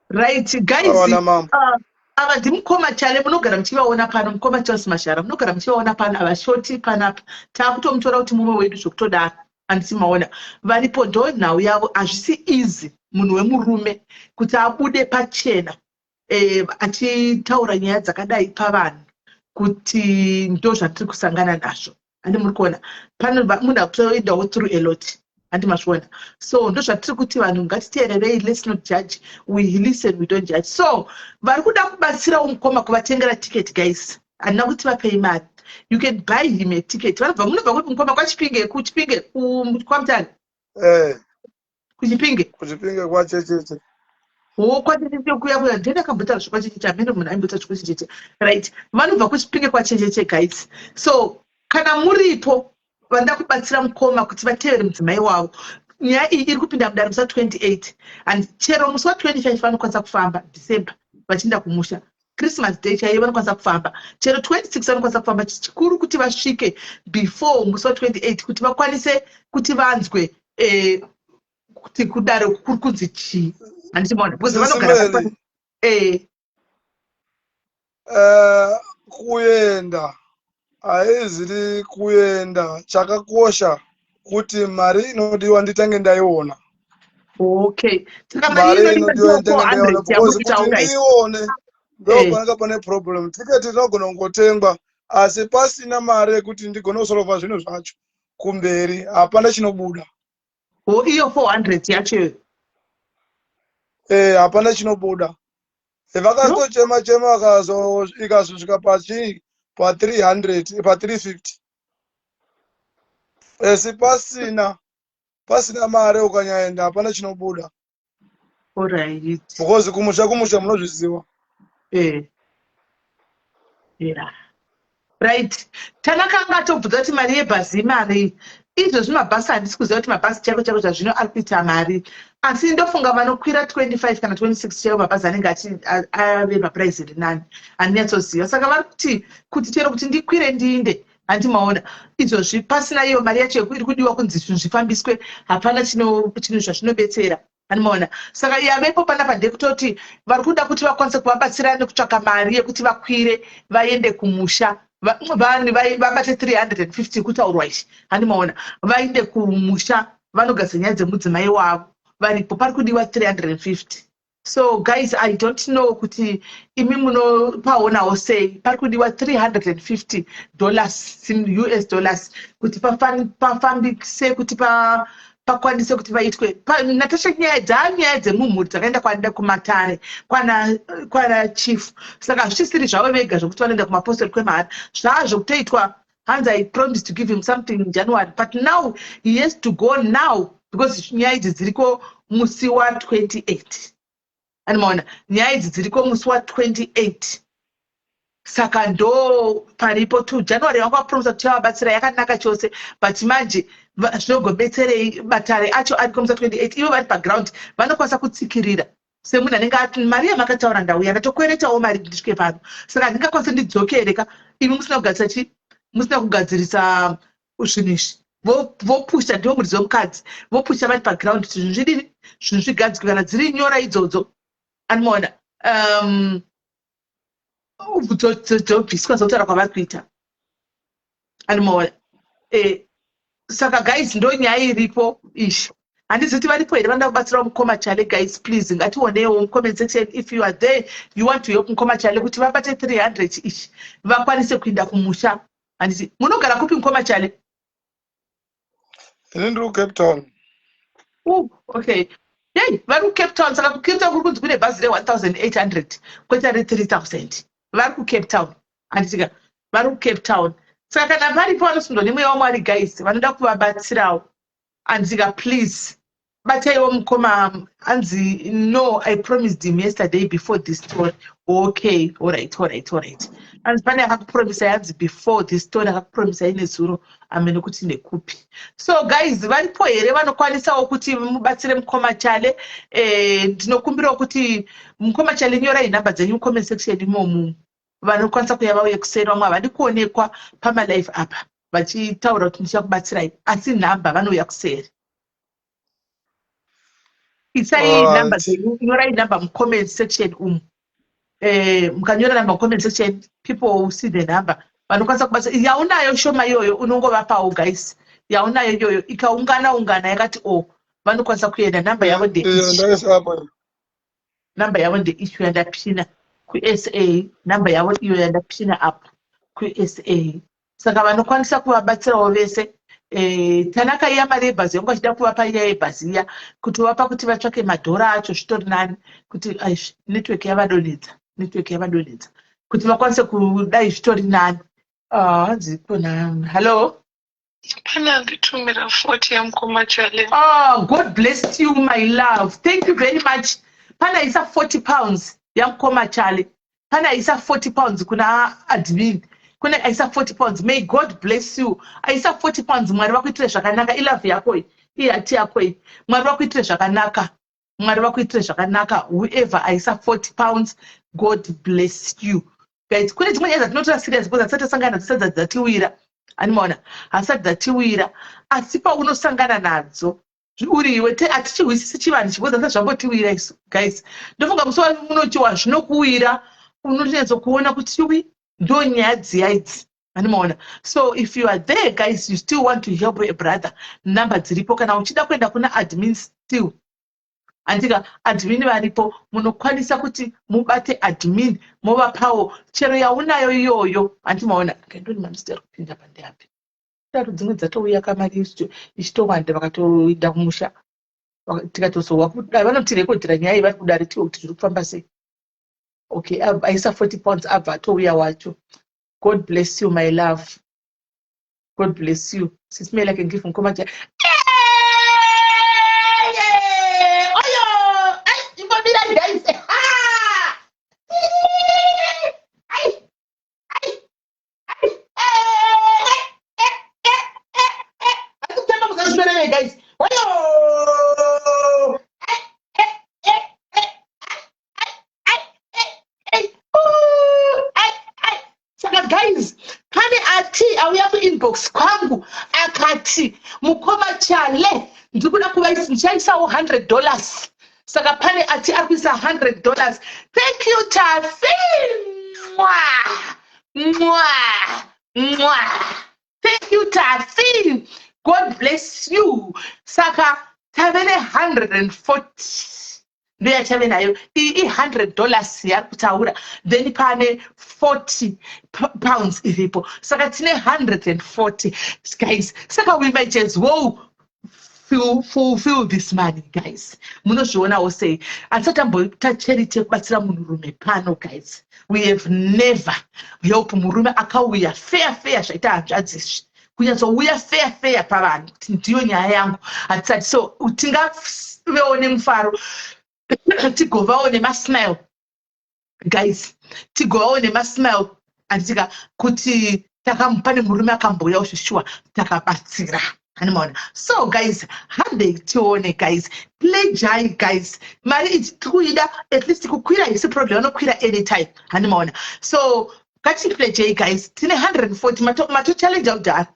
Right guys, ava ndimukoma chale munogara muchivaona pano, mukoma Charles Mashara munogara muchivaona pano, avashoti panapa takutomutora kuti mumwe wedu zvokutodaro andisimaona varipo. Ndo nhau yavo hazvisi easy munhu wemurume kuti abude pachena achitaura nyaya dzakadai pavanhu kuti ndo zvatiri kusangana nazvo. Andi muri kuona pano munhu akutoendawo through a lot andi mazviona. So ndo zvatiri kuti vanhu ngatiteererei, let's not judge, we listen, we don't judge. So vari kuda kubatsirawo mukoma kuvatengera ticket guys, handina kuti vapei mari. You can buy him a ticket. Munobva kuti mukoma kwachipinge kwamutani kuchipinge kwachecheche kwachecheche kuya ndenda kambotara zvokwachecheche amene munhu aimbota zvokwachecheche right. Vanobva kuchipinge kwachecheche guys. So kana muripo vanda kubatsira mukoma kuti vatevere mudzimai wavo, nyaya iyi iri kupinda mudare musi wa28 and chero musi wa25 vanokwanisa kufamba December vachienda kumusha. Christmas day chaiyo vanokwanisa kufamba, chero 26 vanokwanisa kufamba. Chikuru kuti vasvike before musi wa28 kuti vakwanise kuti vanzwe kuti kudare kuri kunzi chii. Handichimaona because vanogara kuenda haiziri kuenda. Chakakosha kuti mari inodiwa nditange ndaiona. Okay, saka mari inodiwa nditange ndaiona because kuti ndione ndopanenge pane problem. Tiketi rinogona kungotengwa asi pasina mari yekuti ndigone kusolva zvinhu zvacho kumberi, hapana chinobuda. Iyo 400 yacho hapana chinobuda. Vakatochema ikazosvika pachi pa 300 pa 350 esi pasina mari ukanyaenda hapana chinobuda. Alright, because kumusha munozviziva. Yeah. Right. Tanakanga tobvudza kuti mari yebhasi mari. Izvozvi mabhasi handisi kuziva kuti mabhasi chako zvazvino ari kuita mari. Asi ndofunga vanokwira 25 kana 26 chaivo mabhasi anenge ave mapuraisi iri nani. Handinatsoziva. Saka vari kuti chero kuti ndikwire ndiinde handimaona. Izvozvi pasina iyo mari yacho iri kudiwa kunzi zvinhu zvifambiswe, hapana chinhu zvazvinobetsera. Handimaona. Saka yavepo panapa ndekutoti vari kuda kuti vakwanise kuvabatsira nekutsvaka mari yekuti vakwire vaende kumusha. Vanhu vabate 350 kutaurwa izvi handimaona, vaende kumusha vanogadzira nyaya dzemudzimai wavo varipo, pari kudiwa 350. So guys, I don't know kuti imi munopaonawo sei. Pari kudiwa $350 US dollars kuti pafambise kuti pakwanise kuti vaitwe. Natasha nyaya dzemumhuri dzakaenda kwanda kumatare kwana chief. Saka hazvisiri zvavo vega zvokuti vanoenda kumapostori kwemari, zvazvo kutoitwa. Hanzi I promised to give him something in January, but now he has to go now because nyaya idzi dziriko musi wa28. Animaona nyaya idzi dziriko musi wa28. Saka ndo paripo tu January wanga promise kuti vabatsira yakanaka chose, but manje zvinogobetserei matare acho ari musi wa28. Ivo vari paground vanokwanisa kutsikirira semunhu anenge ati mari yamakataura ndauya ndatokweretawo mari ndisvike pano, saka ndingakwanisa ndidzokereka. Imi musina kugadzirisa zvinhu izvi, vopusha ndivo muridzi wemukadzi, vopusha vari paground kuti zvinhu zvidini, zvinhu zvigadzirwe kana dziri nyora idzodzo. Anomaona dzobviswa zokutaura kwavari kuita. Anomaona saka guys ndo nyaya iripo izvi. Handizi kuti varipo here vanoda kubatsirawo mukoma chale. Guys please ngationewo mucomment section if you are there, you want to help mukoma chale kuti vabate 300 ishi vakwanise kuenda kumusha. Handizi munogara kupi mukoma chale? Ini ndiri kuCape Town. Okay. Hey, vari kuCape Town. Saka kuCape Town kuri kunzi kune bhazi re1800 kwete re3000. Vari kuCape Town. Handisika vari kuCape Town. saka kana paripo vanosundwa nemweya waMwari guys vanoda kuvabatsirawo anzika please bataiwo mukoma anzi no I promised him yesterday before this story okay all right anzi pane akakupromisai anzi before this story akakupromisai nezuro amene kuti nekupi so guys varipo here vanokwanisawo kuti mubatsire mukoma chale ndinokumbirawo kuti mukoma chale nyorai nhamba dzenyu mucomment section imomo vanokwanisa kuya vauye kuseri vamwe havadi kuonekwa pamalive apa vachitaura kuti ndichakubatsirai asi nhamba vanouya kuseri isai nhamba dzenyu nyorai nhamba mucomment section umu mukanyora nhamba mucomment section people will see the number vanokwanisa kubatsira yaunayo shoma iyoyo unongovapawo guys yaunayo iyoyo ikaungana yakati vanokwanisa kuenda nhamba yavo nhamba yavo ndeishu yandapina kuSA nhamba yavo iyo yandapina apo kuSA saka vanokwanisa kuvabatsirawo vese tanaka iya mari yebhazi yangu achida kuvapa iya yebhazi iya kuti vapa kuti vatsvake madhora acho zvitori nani kuti network yavadonedza kuti vakwanise kudai zvitori nani hanzi kona hello pana nditumira 40 yamukoma chale God bless you my love thank you very much pana isa 40 pounds yamukoma chale pana isa 40 pounds kuna admin kuna aisa 40 pounds may God bless you aisa 40 pounds mwari vakuitire zvakanaka ilove yako ihati yako mwari vakuitire zvakanaka whoever aisa 40 pounds God bless you guys kune dzimwe nyaya dzatinotora serious because hatisati tasangana dzisati dzatiwira animaona hasati dzatiwira asi paunosangana nadzo uriwe hatichihwisisi chivanhu chibodza sa zvambotiwira isu guys ndofunga musi unochiwa zvinokuwira unotinatsokuona kuti iwi ndo nyaya dziya idzi animaona so if you are there guys you still want to help a brother number dziripo kana uchida kuenda kuna admin still andika admin varipo munokwanisa kuti mubate admin movapawo chero yaunayo iyoyo andimaona ndoni manisiteri kupinda pandeapi tatu dzimwe dzatouya kamari ichitowanda vakatoenda kumusha tikatozowa kudai vanotirekodhera nyaya ivari kudare tiwe kuti zviri kufamba sei okay aisa 40 pounds abva atouya wacho God bless you my love God bless you sisimela can give mukoma cha guys guys pane ati auya kuinbox kwangu akati mukoma chale ndikuda kuvaisaisawo $100 saka pane ati arikuisa $100 thank you Tafi thank you Tafi God bless you saka tave ne140 ndo yachave nayo $100 yari kutaura then pane 40 pounds iripo saka tine 140 guys saka we might as well fulfill this money guys munozvionawo sei hatisati tamboita charity yekubatsira munhurume pano guys we have never help murume akauya fair zvaita hanzvadzizvi kunyatsouya fair pavanhu kuti ndiyo nyaya yangu hatisati so tingavewo nemufaro tigovawo nemasmile guys tigovawo nemasmile anditika kuti pane murume akambouya usvishuwa takabatsira animaona so guys handei tione guys pledge guys mari itikuida at least kukwira isi problem anokwira anytime animaona so ngatipledgei guys tine 140 matochallenge kudhara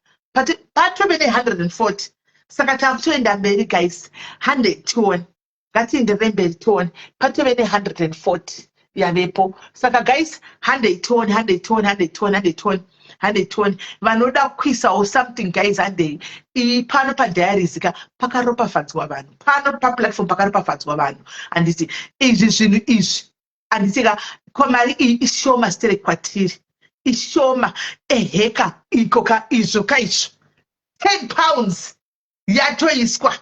patove ne140 saka takutoenda mberi guys handei tione ngatiendere mberi tione patove ne140 yavepo saka guys handei tione vanoda kuisawo something guys handei pano padiaries ka pakaropafadzwa vanhu pano paplatform pakaropafadzwa vanhu handiti izvi zvinhu izvi handitika kwamari iyi ishoma stere kwatiri ishoma eheka ikoka izvo kaizvo 10 pounds yatoiswa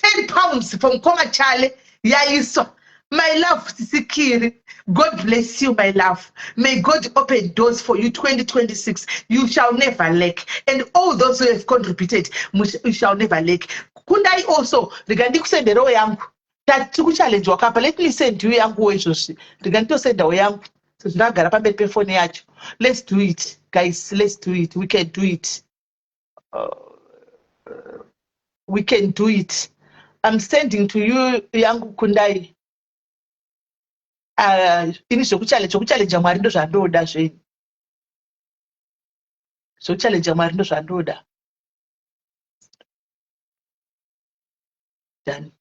10 pounds for mukoma chale yaiswa My love, Sisikiri. God bless you, my love. May God open doors for you 2026. You shall never lack. And all those who have contributed, you shall never lack. Kundai also, regarding send the yangu. Tatu challenge wakapa. Let me send you yangu wejoshi. Regarding send the yangu. So ndagara pa bepe phone yacho. Let's do it, guys. Let's do it. We can do it. We can do it. I'm sending to you yangu Kundai. Ini zvokuchallenge Mwari ndo zvandoda zvenyu. Zvokuchallenge Mwari ndo zvandoda. Done.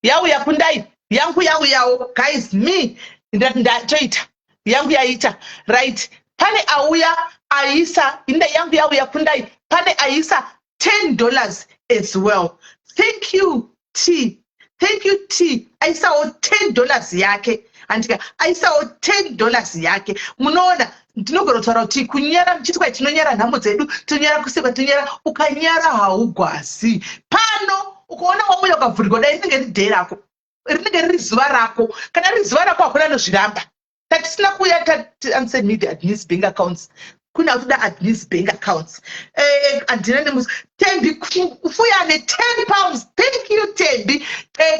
Yauya Kundai, yangu yawo, guys, me ndatoita. Yangu yaita, right? Pane auya aisa, inda yangu yauya Kundai, pane aisa $10 as well. Thank you, T. Thank you, T. Aisa o $10 yake. Andika aisa o $10 yake. Munoona ndinogona kutaura kuti kunyara mchitwa tinonyara nhamo dzedu, tonyara kuseka, tonyara ukanyara haugwazi. Pano ukaona wamuya ukavhurikwa dai rinenge riri day rako, rinenge riri zuva rako, kana riri zuva rako hakuna anozviramba. Tatisina kuuya unsend media admins bank accounts. Kuna kuda admins bank accounts. Andina nemusi Tembi ufuya ne £10. Thank you Tembi.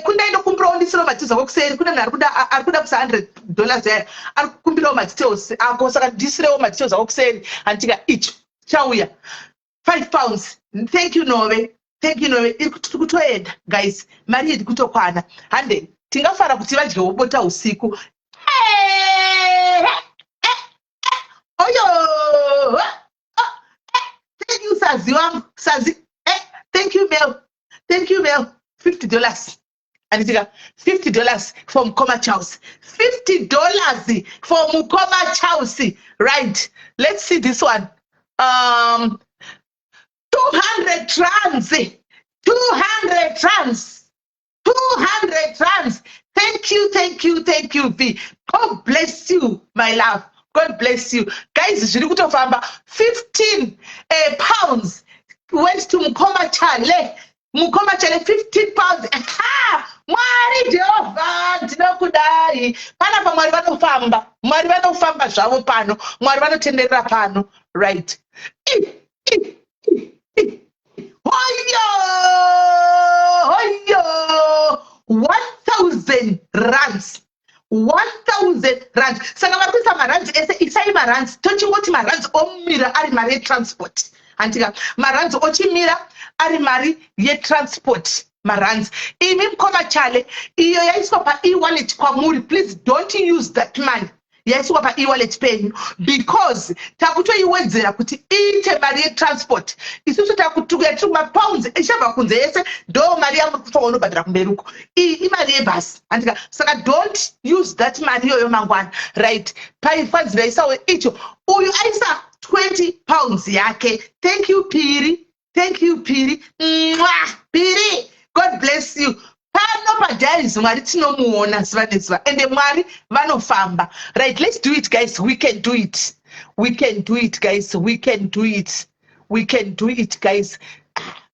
Kuna ino kumbira undisiro matizwa kokuseri. Kuna arikuda kusa $100 ya. Arikumbira matizos. Akosaka disiro matizos kokuseri. Antika icho chauya £5. Thank you Nove. Thank you Nove. Irikutoenda guys. Mari yedi kutokwana. Hande tingafara kuti vadye wobota usiku. Oyo! Thank you, Sazi. Sazi. Thank you, Mel. Thank you, Mel. $50. And it's $50 from Mukoma Chelsea. $50 for Mukoma Chelsea. Right. Let's see this one. 200 trans. 200 trans. 200 trans. Thank you, V. God bless you, my love. God bless you. Guys, zviri kutofamba 15 pounds went to Mukoma Chale. Mukoma Chale, 15 pounds. Mwari Jehovah, ndinokudai. Panapa Mwari vanofamba. Mwari vanofamba zvavo pano. Mwari vanotenderera pano. Right. Hoyo! 1,000 rands. 1,000 rands. Saka vapisa marands ese isai marands. Tochingoti marands omira ari mari transport. Antika marands ochimira ari mari ye transport. Marands. Imi Mukoma Chale iyo yaiswa pa e-wallet kwamuri. Please don't use that money. Yaiswa pa e-wallet penyu because takutoiwedzera kuti iite mari ye transport. Isusu takutuya tiri mapounds echabva kunze yese ndo mari yamukufa unobhadhira kumberuko. Imari yebhasi. Andika saka don't use that money yoyo mangwana. Right. Paifadzira isawo icho. Uyu aisa 20 pounds yake. Thank you Piri. Thank you Piri. Mwah! Piri. God bless you. Pano padiaries Mwari tinomuona zuva nezuva ende Mwari vanofamba. Right, let's do it guys. We can do it. We can do it guys. We can do it. We can do it guys.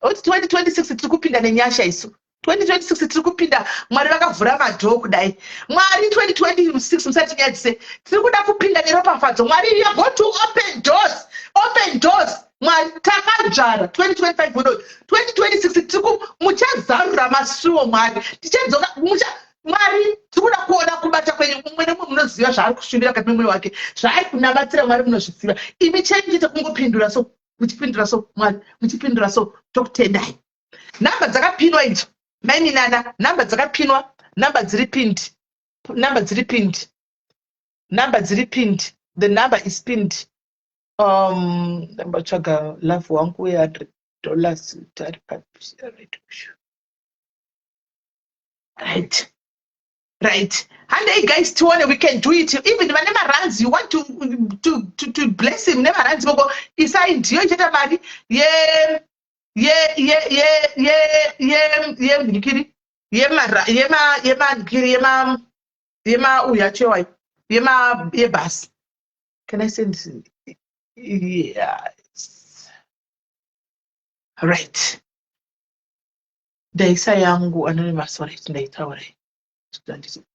Oti 2026 tiri kupinda nenyasha isu. 2026 tiri kupinda Mwari vakavhura madhoo kudai. Mwari 2026 musati nyadzise. Tiri kuda kupinda neropafadzo. Mwari we are going to open doors. Open doors. Mwari takadzvara 2025 muno 2026 muchazarura masuo Mwari tichadzoka Mwari tikuda kuona kubata kwenyu mumwe nemumwe munoziva zvaari kushumbira kati mumwe wake zvaari kunamatira Mwari munozviziva imi chenjete kungopindura so muchipindura so Mwari muchipindura so tokutendai. Namba dzakapinwa idzo maini nana namba dzakapinwa namba dziri pinned namba dziri pinned namba dziri pinned the number is pinned. Chaga love wangu $100 right. Right. And hey guys, we can do it. Even whenever runs, you want to bless him. Never runs. Inside you get a money. Yeah. Can I send? Yes. Right. Daisa yangu anonymous right ndaitaura.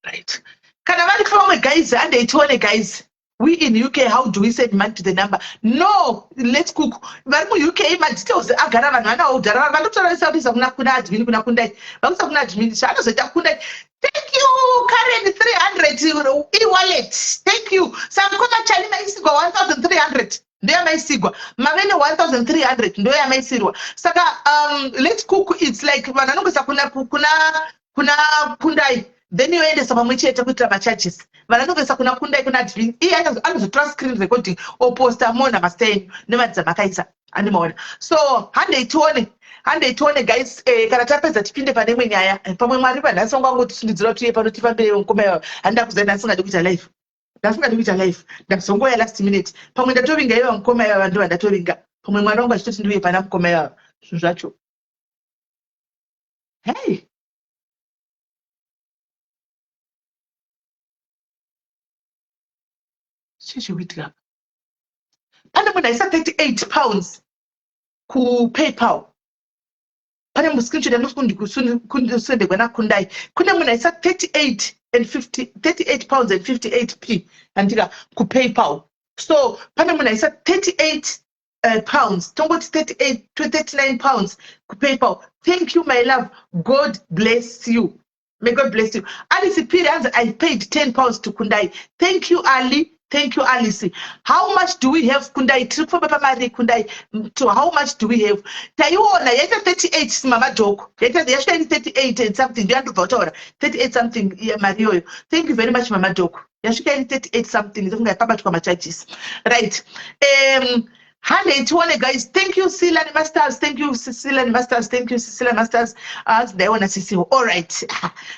Right. Kana vari from guys, and they told guys, we in UK, how do we send money to the number? No, let's cook. Vari mu UK, my details agara vanhu vanaudhara vandotoraisa kuna admin kuna kundai. Vakusa kuna admin, chanozoita kundai. Thank you, Karen, 300 e-wallet. Thank you. Samkoma chali maisigwa 1,300. Ndoya maisigwa. Mavene 1,300. Ndoya maisirwa. Saka, let's cook. It's like vananokwesa kuna kundai. Then you end up with a charges. But I know there's a kuna admin. I was a screen recording or post a mona must say, never Zamakaisa anymore. So, and they told guys, Karatapes that pinned the pandemic, and from my river, and someone would to the lottery, and that was the answer to get a life. That's not with a life. That's somewhere last minute. From the touring guy on Comea and doing the touring. From my longer student to be a Panam Comea. Hey. And when I said 38 pounds ku PayPal. Pane muskincho ndanokundi kusende kwana kundai. Kuna when I said 38 pounds and 58p andika ku PayPal. So pane when I said 38 pounds, don't 38 to 39 pounds ku PayPal. Thank you, my love. God bless you. May God bless you. Alice Perez, I paid 10 pounds to Kundai. Thank you, Ali. Thank you, Alice. How much do we have, Kundai? Kundai. So how much do we have? Tayuona, yeta 38, Mama joke. Yeta 38 and something. 38 something, yeah, Mario. Thank you very much, Mama joke. Yashika 38 something. Right. 120 guys. Thank you, Silan Masters. Thank you, Silan Masters. Thank you, Silan Masters. As they want to see. All right.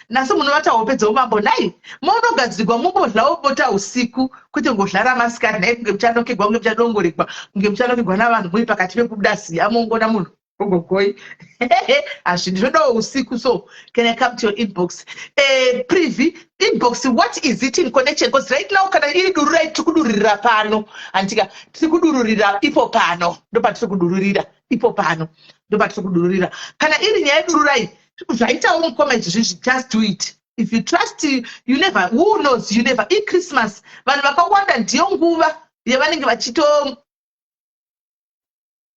Na so munowata opedza umambo nai. Mono gadzigwa mumbodla obota usiku kuti ngodlara maskari naye ngemchano kegwa ngemchadongorikwa ngemchano kegwa navanhu muri pakati pekudasi amongona munhu ogogoi. Ashindinoda usiku, so can I come to your inbox? Privy inbox, what is it in connection? Because right now kana iri durura tikudurira pano antika tikudururira ipo pano ndopa tikudururira ipo pano ndopa tikudururira kana iri nyaya dururai zvaita comment just do it. If you trust you never, who knows, you never. In Christmas vanhu vakawanda ndiyo nguva yavanenge vachito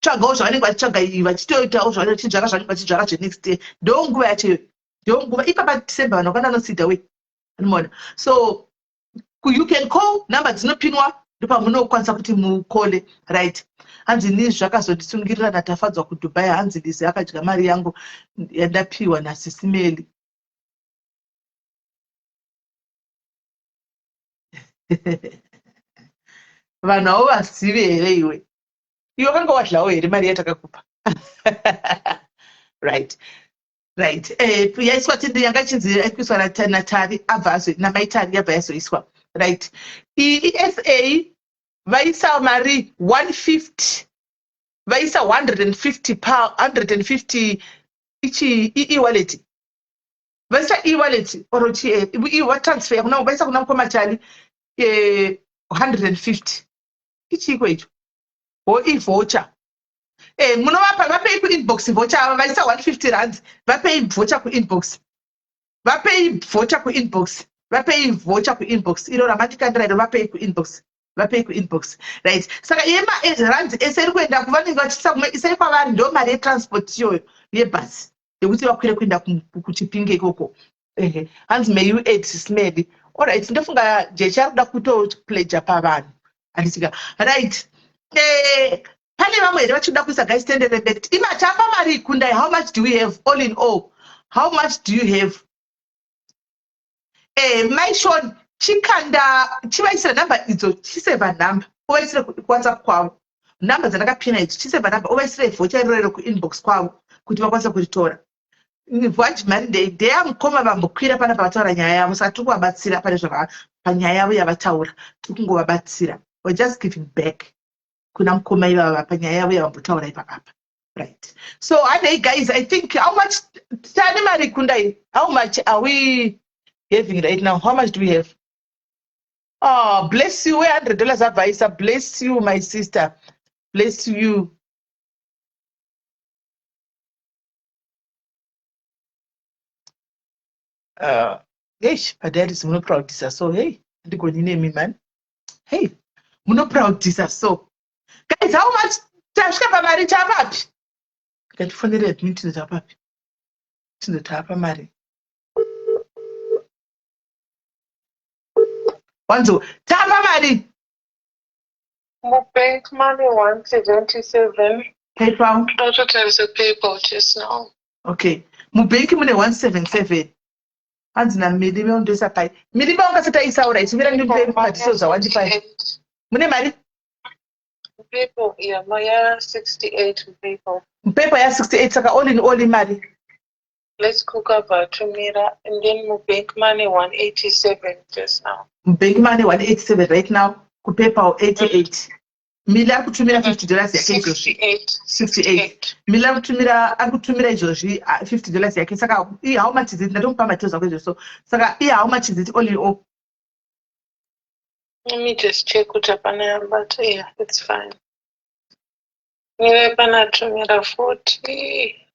tsvagawo zvavanenge vachitsvaga vachitoitawo zvavanenge next day. Ndo nguva yacho, ndo nguva ipapa December vanhu vakanda nosidha we animoona. So you can call number dzinopinwa ndopamunokwanisa kuti mukole, right? Hanzi Liz zvakazondisungirira natafadzwa kuDubai. Hanzi Liz akadya mari yangu yandapiwa naSisimeli. Vanhu avo vazive here iwe. Iwe kanga wadlawo here mari yatakakupa. Right. Yaiswa tindi yanga chinzi yaiswa naTari abva namaitari yabva yazoiswa. Right. ESA vaisa mari 150. Vaisa 150 pound 150 ichi e-wallet. Vaisa e-wallet or what transfer kuna vaisa kuna mkoma chali 150. Ichi iko icho. Or e-voucher. Munovapa vapei ku-inbox voucher vaisa 150 rands. Vapei voucher ku-inbox. Vapei voucher ku-inbox. Vapei voucher ku-inbox. Iro ramandikandiraido vapei ku-inbox. Vapei ku-inbox. Right. Saka yema rands eseri kuenda kuvanenge vachisa kumwe iseri kwavari ndo mari yetransport iyoyo yebhasi yekuti vakwire kuenda kuChipinge ikoko. Hanzi may you aid Sisimeli. All right. Ndofunga jecha kuda kutopleja pavanhu. Andisika. Right. Pane vamwe here vachiuda kuisa guys tendere bet. Imatapa mari Kundai. How much do we have all in all? How much do you have? My Sean chikanda chivaisira number idzo chiseva number. Ovaisira WhatsApp kwavo. Number dzandakapina idzo chiseva number. Ovaisira voucher irorero ku-inbox kwavo kuti vakwanise kuritora. Voucher mari ndeyamukoma vambokwira pana pavataura nyaya yavo. Saka tiri kuvabatsira pane panyaya yavo yavataura. Tiri kungovabatsira. We're just giving back. Kuna mukoma ivava panyaya yavo yavambotaura ipapapa. Right. So hey guys, I think how much tani mari Kundai? How much are we having right now? How much do we have? Oh, bless you. $100 advisor. Bless you, my sister. Bless you. Eish, padiaries munoproudisa so. Hey, ndigoni nemi man. Hey, munoproudisa so. Guys, how much tasvika pamari tapapi? Ngatifonere admin tapapi. Tinotapa mari. Wanzo, tapa mari. Bank money 177. PayPal. Total is a PayPal just now. Okay. Mubank mune 177. Hanzi na midi meondoisa pai. Midi maungasata isaura ichimira ndimpe patisoza wandipai. Mune mari? PayPal, yeah, my 68 PayPal. PayPal ya 68 saka all in all mari. Let's cook up Tumira and then bank money 187 just now. Bank money 187 right now. Ku PayPal 88. Mila kutumira $50 yake izvozvi. 68. Mila kutumira akutumira izvozvi $50 yake saka how much is it? Ndatomupa matizo ako izvozvo. Saka how much is it all in all? Let me just check what happened, but yeah, it's fine. Nilipana Tumira 40.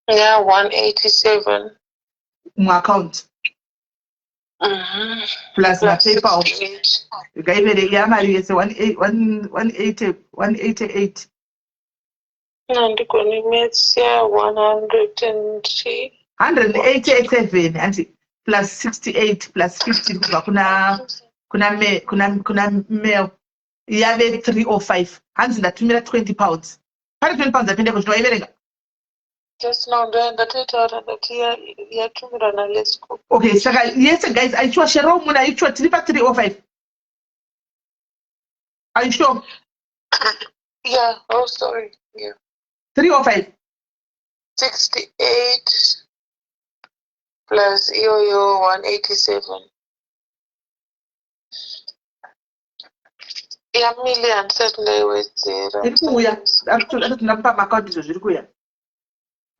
Yeah, 187. Mu account. Plus na PayPal. Ukaivere yamari yese 188. No, ndikoni metsia 103. 187 and plus 68 plus 50 kubva kuna mail yave 305. Hanzi ndatumira 20 pounds. Pane 20 pounds apinde kuchinoiverenga. Just now, let's go. Okay, so yes, guys, I sure Cheryl Muna, I sure 305. Are you sure? Yeah, oh, sorry. Yeah. 305. 68 plus EOO 187. Yeah, million certainly with zero.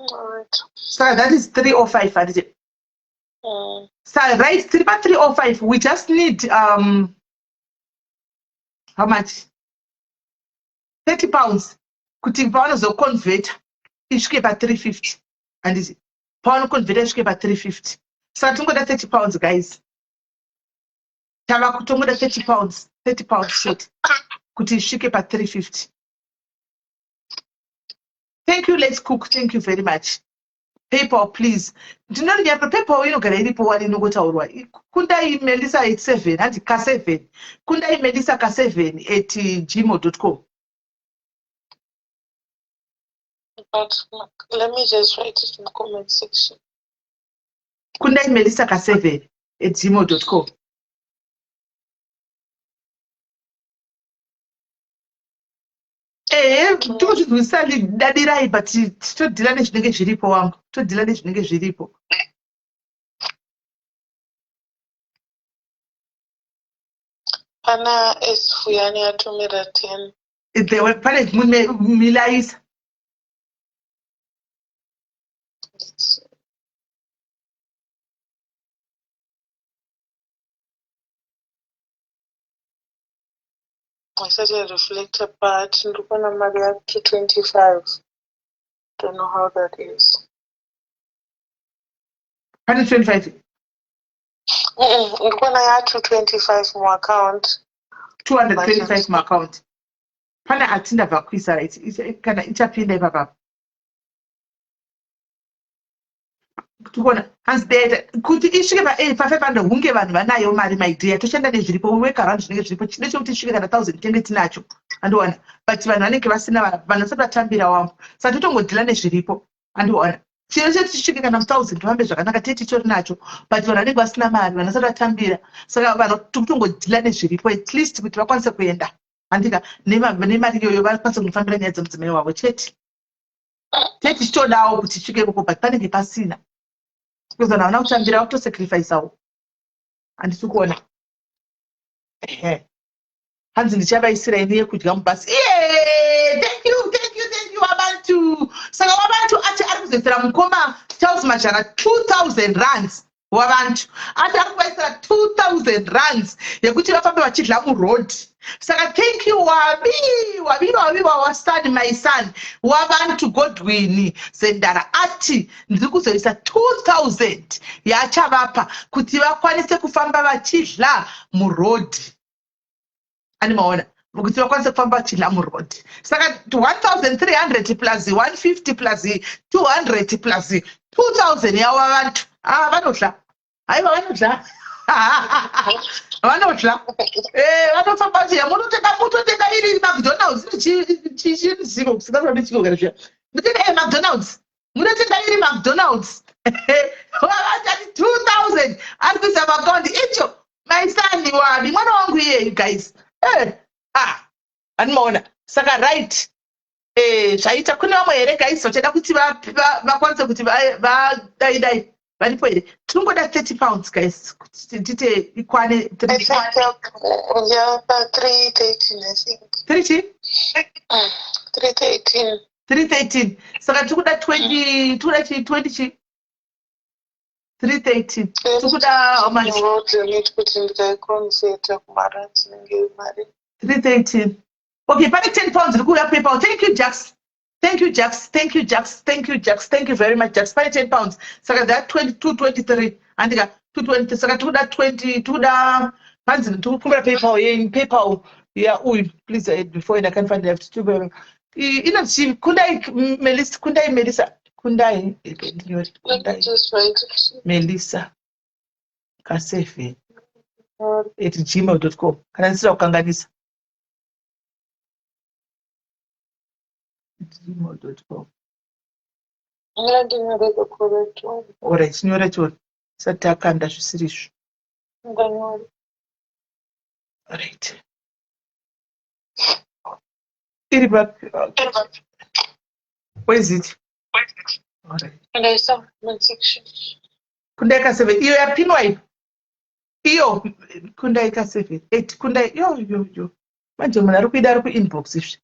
Alright. So that is 305. So right, 305. We just need how much? 30 pounds. Kuti pound zo convert isvike pa 350 and pound convert isvike pa 350. So tungoda 30 pounds, guys. Tava kutongoda 30 pounds short. Kuti isvike pa 350. Thank you, let's cook. Thank you very much. PayPal, please. Do not get PayPal, you know, get any power in Nogotaurwa. Kundai Melissa 87 at K7. Kundai Melissa K7 at gmail.com. But let me just write it in the comment section. Kundai Melissa K7 at gmail.com. Tochizwisali dadirai but todhila nezvinenge zviripo wangu. Todhila nezvinenge zviripo. Pana esfuyani atumira 10. There were pane milaisa. I said a reflector part and Rupana Maria to 25. Don't know how that is. 125. Rupana had 225 more account. 225 more account. Pana atinda vakwisa right. Kana ichapinda ipapa. Tukona hands dead kuti isvike pa 500 hunge vanhu vanayo mari my dear toshanda nezviripo we work around zvinenge zviripo chine chokuti isvike kana 1000 tenge tinacho andiona but vanhu vanenge vasina vanhu vasati vatambira wangu saka totongodhila nezviripo andiona chino chetu tisvike kana 1000 vambe zvakanaka tete titori nacho but vanhu vanenge vasina mari vanhu vasati vatambira saka vanhu totongodhila nezviripo at least kuti vakwanise kuenda andika nemari iyoyo vakwanise kunofambira nyaya dzemudzimai wavo chete tete tichodawo kuti tisvike ikoko but panenge pasina because now now tambira auto sacrifice awo andisi kuona hanzi ndichavaisira ini yekudya mubhasi thank you abantu saka wabantu ati ari kuzoisira mukoma Charles Majara 2000 rands wabantu ati ari kuvaisira 2000 rands yekuti vafambe vachidla muroad Saka thank you wabi wawasani my son wabantu Godwin Zendara ati ndiri kuzoisa 2000 yachavapa kuti vakwanise kufamba vachidla murodhi. Ani maona kuti vakwanise kufamba vachidla murodhi. Saka 1300 plus 150 plus 200 plus 2000 yava vantu vanodla. Haiva vanodla. Vanodla. Vanofamba vachidya mutotenga iri McDonald's chizivo kusingafa ndichikogara zviya. Mutotenga McDonald's. Munotenga iri McDonald's. Vavati 2000 ari kuisa maakaundi icho. My son wabi mwana wangu iye you guys. Animaona. Saka right. Zvaita kune vamwe here guys vachada kuti vakwanise kuti vadai varipo here. Tinongoda 30 pounds guys kuti tite ikwane 313 I think. 30? 313. 313. Saka tikuda 20 chi 313. Tikuda how much? Kuti ndikaikonzeta kumaranzi nenge mari. 313. Okay, pane 10 pounds rikuya PayPal. Thank you Jax. Thank you Jax. Thank you Jax. Thank you Jax. Thank you very much Jax. Pane 10 pounds. Saka that 22 23. Andika 220. Saka tikuda 20 tikuda panzi tikukumbira PayPal in PayPal. Yeah, please before I can find left to go. Inonzi Kundai Melissa. Kundai Just right. Melissa Kasefe @gmail.com. Kana ndisira kukanganisa. @gmail.com. Ndinyoreka correct one. Alright, nyora chona. Satakanda zvisirizvo. Ndanyora. Alright. Iri back. Where is it? Alright. And I saw comment section. Kundai Kasefe. Iyo yapinwa ipo. Iyo Kundai Kasefe. Kundai yo. Manje munhu ari kuida ari kuinbox izvi.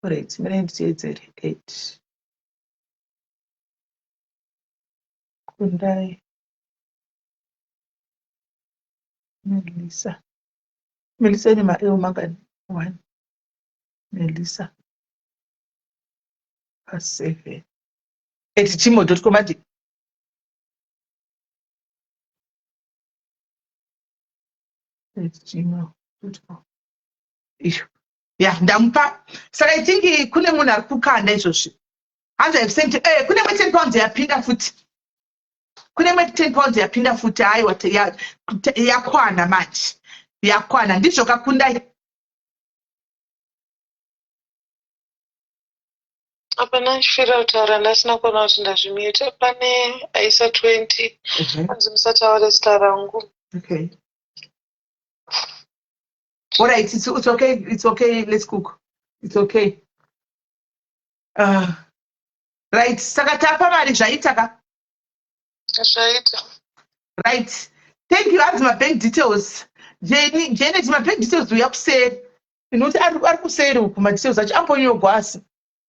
Alright, mina nditeedzere 8. Kundai Melissa ine maeo mangani? 1. Melissa Kasefe @gmail.com ati @gmail.com. Iyo. Yeah, ndamupa. Saka I think kune munhu ari kukanda izvozvi. Hanzi I've sent kune 10 pounds yapinda futi. Kune 10 pounds yapinda futi haiwa yakwana manje. Yakwana ndizvo kakundai. Apana ndifira kutaura ndasina kuona kuti ndazvimute. Pane aisa 20. Hanzi musataure zita rangu. Okay. Alright, it's okay. It's okay. Let's cook. It's okay. Right. Saka tapa mari zvaita ka? Zvaita. Right. Thank you. As my bank details. Janet, my bank details uya kuseri. Inoti ari kuseri uku ma details acho ambonyogwasi.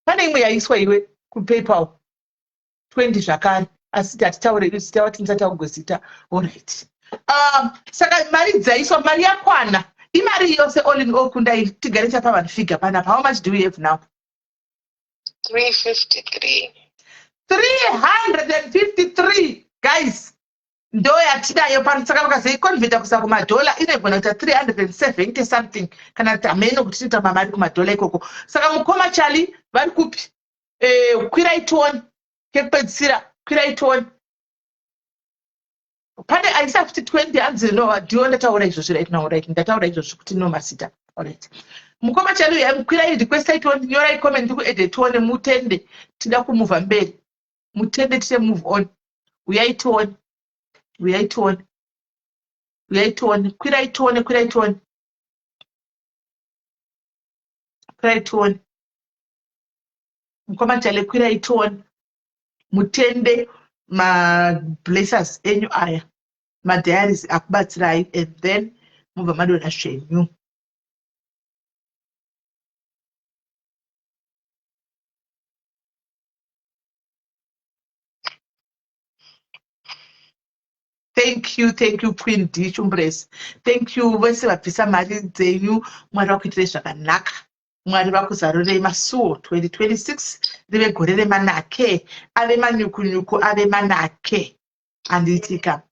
Pane imwe yaiswa iwe ku PayPal 20 zvakare. Asi tatitaure isitawati ndisataugozita. Alright. Saka mari dzaiswa mari yakwana. Imari yose all in all Kundai tigare chapa vanhu figure panapa. How much do we have now? 353. 353 guys. Ndo yatidayo pano saka vakazaikonvheta kusa kumadhola inogona kuita 370 something kana tameno kuti tiita mamari kumadhola ikoko. Saka mukoma chali vari kupi? Kwirai tione kekupedzisira kwirai tione. Pane aisa kuti 20 hanzi no ndiwo ndataura izvozvo right now right ndataura izvozvo kuti no masita. Alright. Mukoma chali yamukwirai request tione nyorai comment ku edit tione mutende tida kumove mberi. Mutende tite move on. Uyai tione. Kwirai tione. Mukoma chale kwirai tione. Mutende ma blessers enyu aya. Ma diaries akubatsirai and then move madona zvenyu. Thank you Queen D Chumbresi. Thank you vese vabvisa mari dzenyu. Mwari vakuitirei zvakanaka. Mwari vakuzarurei masuo 2026 rive gore remanake, ave manyukunyuku, ave manake. Andiitika.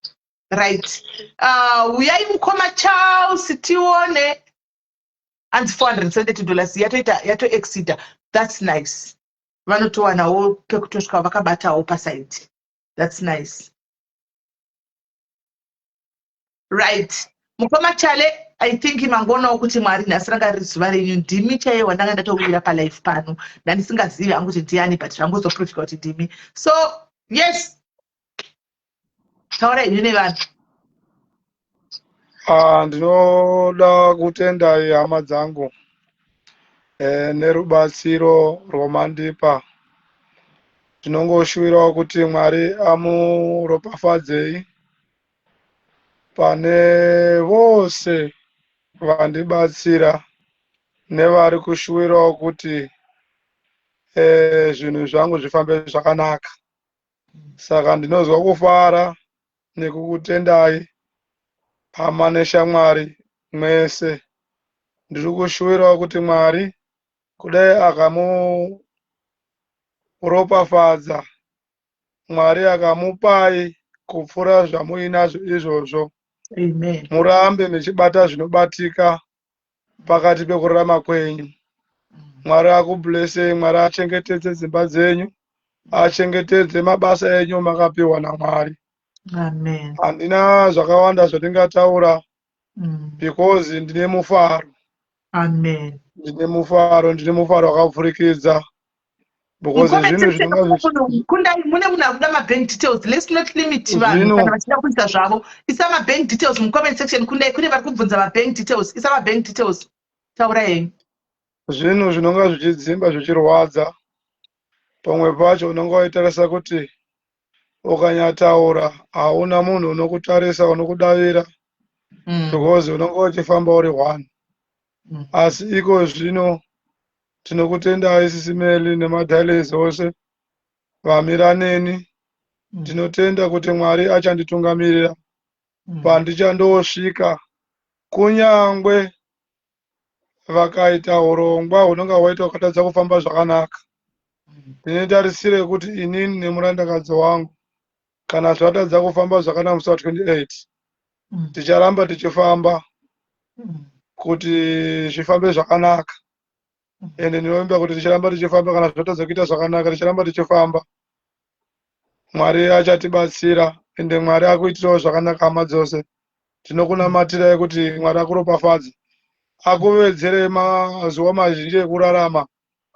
Right. Uyai mukoma Charles tione. And $470 yato exceeda. That's nice. Vanotowana pekutosvika vakabatawo pasaidi. That's nice. Right. Mukoma Chale, I think mangonawo kuti Mwari nhasi ranga riri zuva renyu. Ndimi chaiwo ndanga ndatowira palife pano. Ndandisingazivi hangu kuti ndiani, but zvangozoprofita kuti ndimi. So, yes. Taura henyu nevanhu. Ndinoda kutendai hama dzangu nerubatsiro rwamandipa. Ndinongoshuvirawo kuti Mwari amuropafadzei pane vose vandibatsira nevari kushuvirawo kuti zvinhu zvangu zvifambe zvakanaka. Saka ndinozwa kufara nekukutendai hama neshamwari mwese. Ndiri kushuvirawo kuti Mwari kudai akamuropafadza, Mwari akamupai kupfuura zvamuinazvo izvozvo. Amen. Murambe muchibata zvinobatika pakati pekurarama kwenyu. Mwari akublessei, Mwari achengetedze dzimba dzenyu, achengetedze mabasa enyu makapiwa naMwari. Amen. Handina zvakawanda zvandingataura because ndine mufaro. Amen. Ndine mufaro wakapfurikidza. Because zvinhu zvinonga kundai mune munhu akuda mabank details. Let's not limit vanhu kana vachida kuisa zvavo. Isa mabank details mucomment section. Kundai kune vari kubvunza mabank details. Isa mabank details. Taura henyu. Zvinhu zvinonga zvichidzimba zvichirwadza. Pamwe pacho unonga waitarisa kuti ukanyataura hauna munhu unokutarisa, unokudavira. Because unonga uchifamba uri one. Asi iko zvino tinokutendai Sisimeli nemadhailezi ose vamira neni. Tinotenda kuti Mwari achanditungamirira pandichandosvika. Kunyangwe vakaita urongwa hunonga hwaita ukatadza kufamba zvakanaka. Ndinotarisire kuti inini nemurandakadzi wangu kana zvatadza kufamba zvakanaka musi wa28 ticharamba tichifamba kuti zvifambe zvakanaka. Ende ndinoimba kuti ticharamba tichifamba kana zvatadza kuita zvakanaka, ticharamba tichifamba. Mwari achatibatsira ende Mwari akuitirawo zvakanaka hama dzose. Tinokunamatirai kuti Mwari akuropafadze, akuvedzere mazuva mazhinji ekurarama,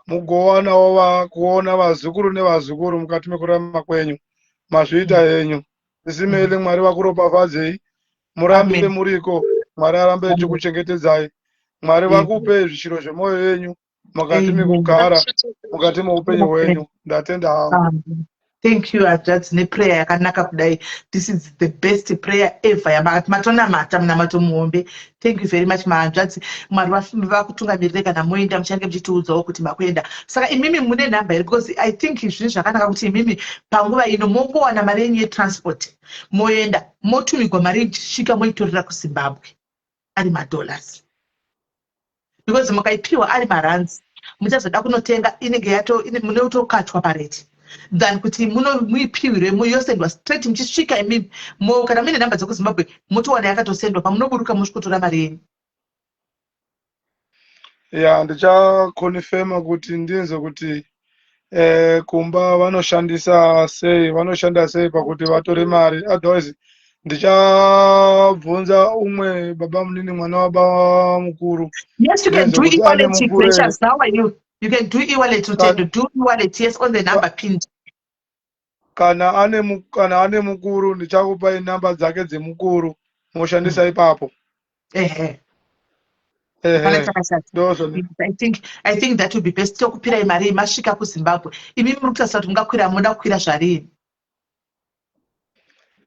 mugowanawo kuona vazukuru nevazukuru mukati mekurarama kwenyu. Mazviita henyu. Sisimeli, Mwari vakuropafadzei, murambe muriko. Mwari arambe achikuchengetedzai. Mwari vakupe zvishiro zvemwoyo yenyu mukati mekugara, mukati meupenyu hwenyu. Ndatenda hangu. Thank you, Ajadzi, neprayer yakanaka kudai. This is the best prayer ever. Matonamata munamato muombe. Thank you very much, Maajadzi. Mwari vakutungamirire kana moenda muchange muchitiudzawo kuti makuenda. Saka imimi mune namba here because I think zvinhu zvakanaka kuti imimi panguva ino mombowana mari yenyu yetransport. Moenda, motumigwa mari ichisvika moitorera kuZimbabwe. Ari madollars. Because mukaipiwa ari marands, muchazoda kunotenga inenge munotokatwa pareti. Than kuti muipiwire yosendwa straight muchisvika imimi kana mine namba dzekuZimbabwe motowana yakatosendwa pamunoburuka musvikotora mari yenyu. Ya, ndichakonfirma kuti ndinzwe kuti kumba vanoshandisa sei pakuti vatore mari. Otherwise ndichabvunza umwe baba munini mwana wababa mukuru. Yes, you can do e-wallet, Precious. How are you? You can do e-wallet to do e-wallet, yes, on the number pinned. Kana ane mukuru ndichakupai namba dzake dzemukuru moshandisa ipapo. I think that would be best. Tokupira imari masvika kuZimbabwe. Imi muri kutaura kuti mungakwira, muda kukwira zvarini?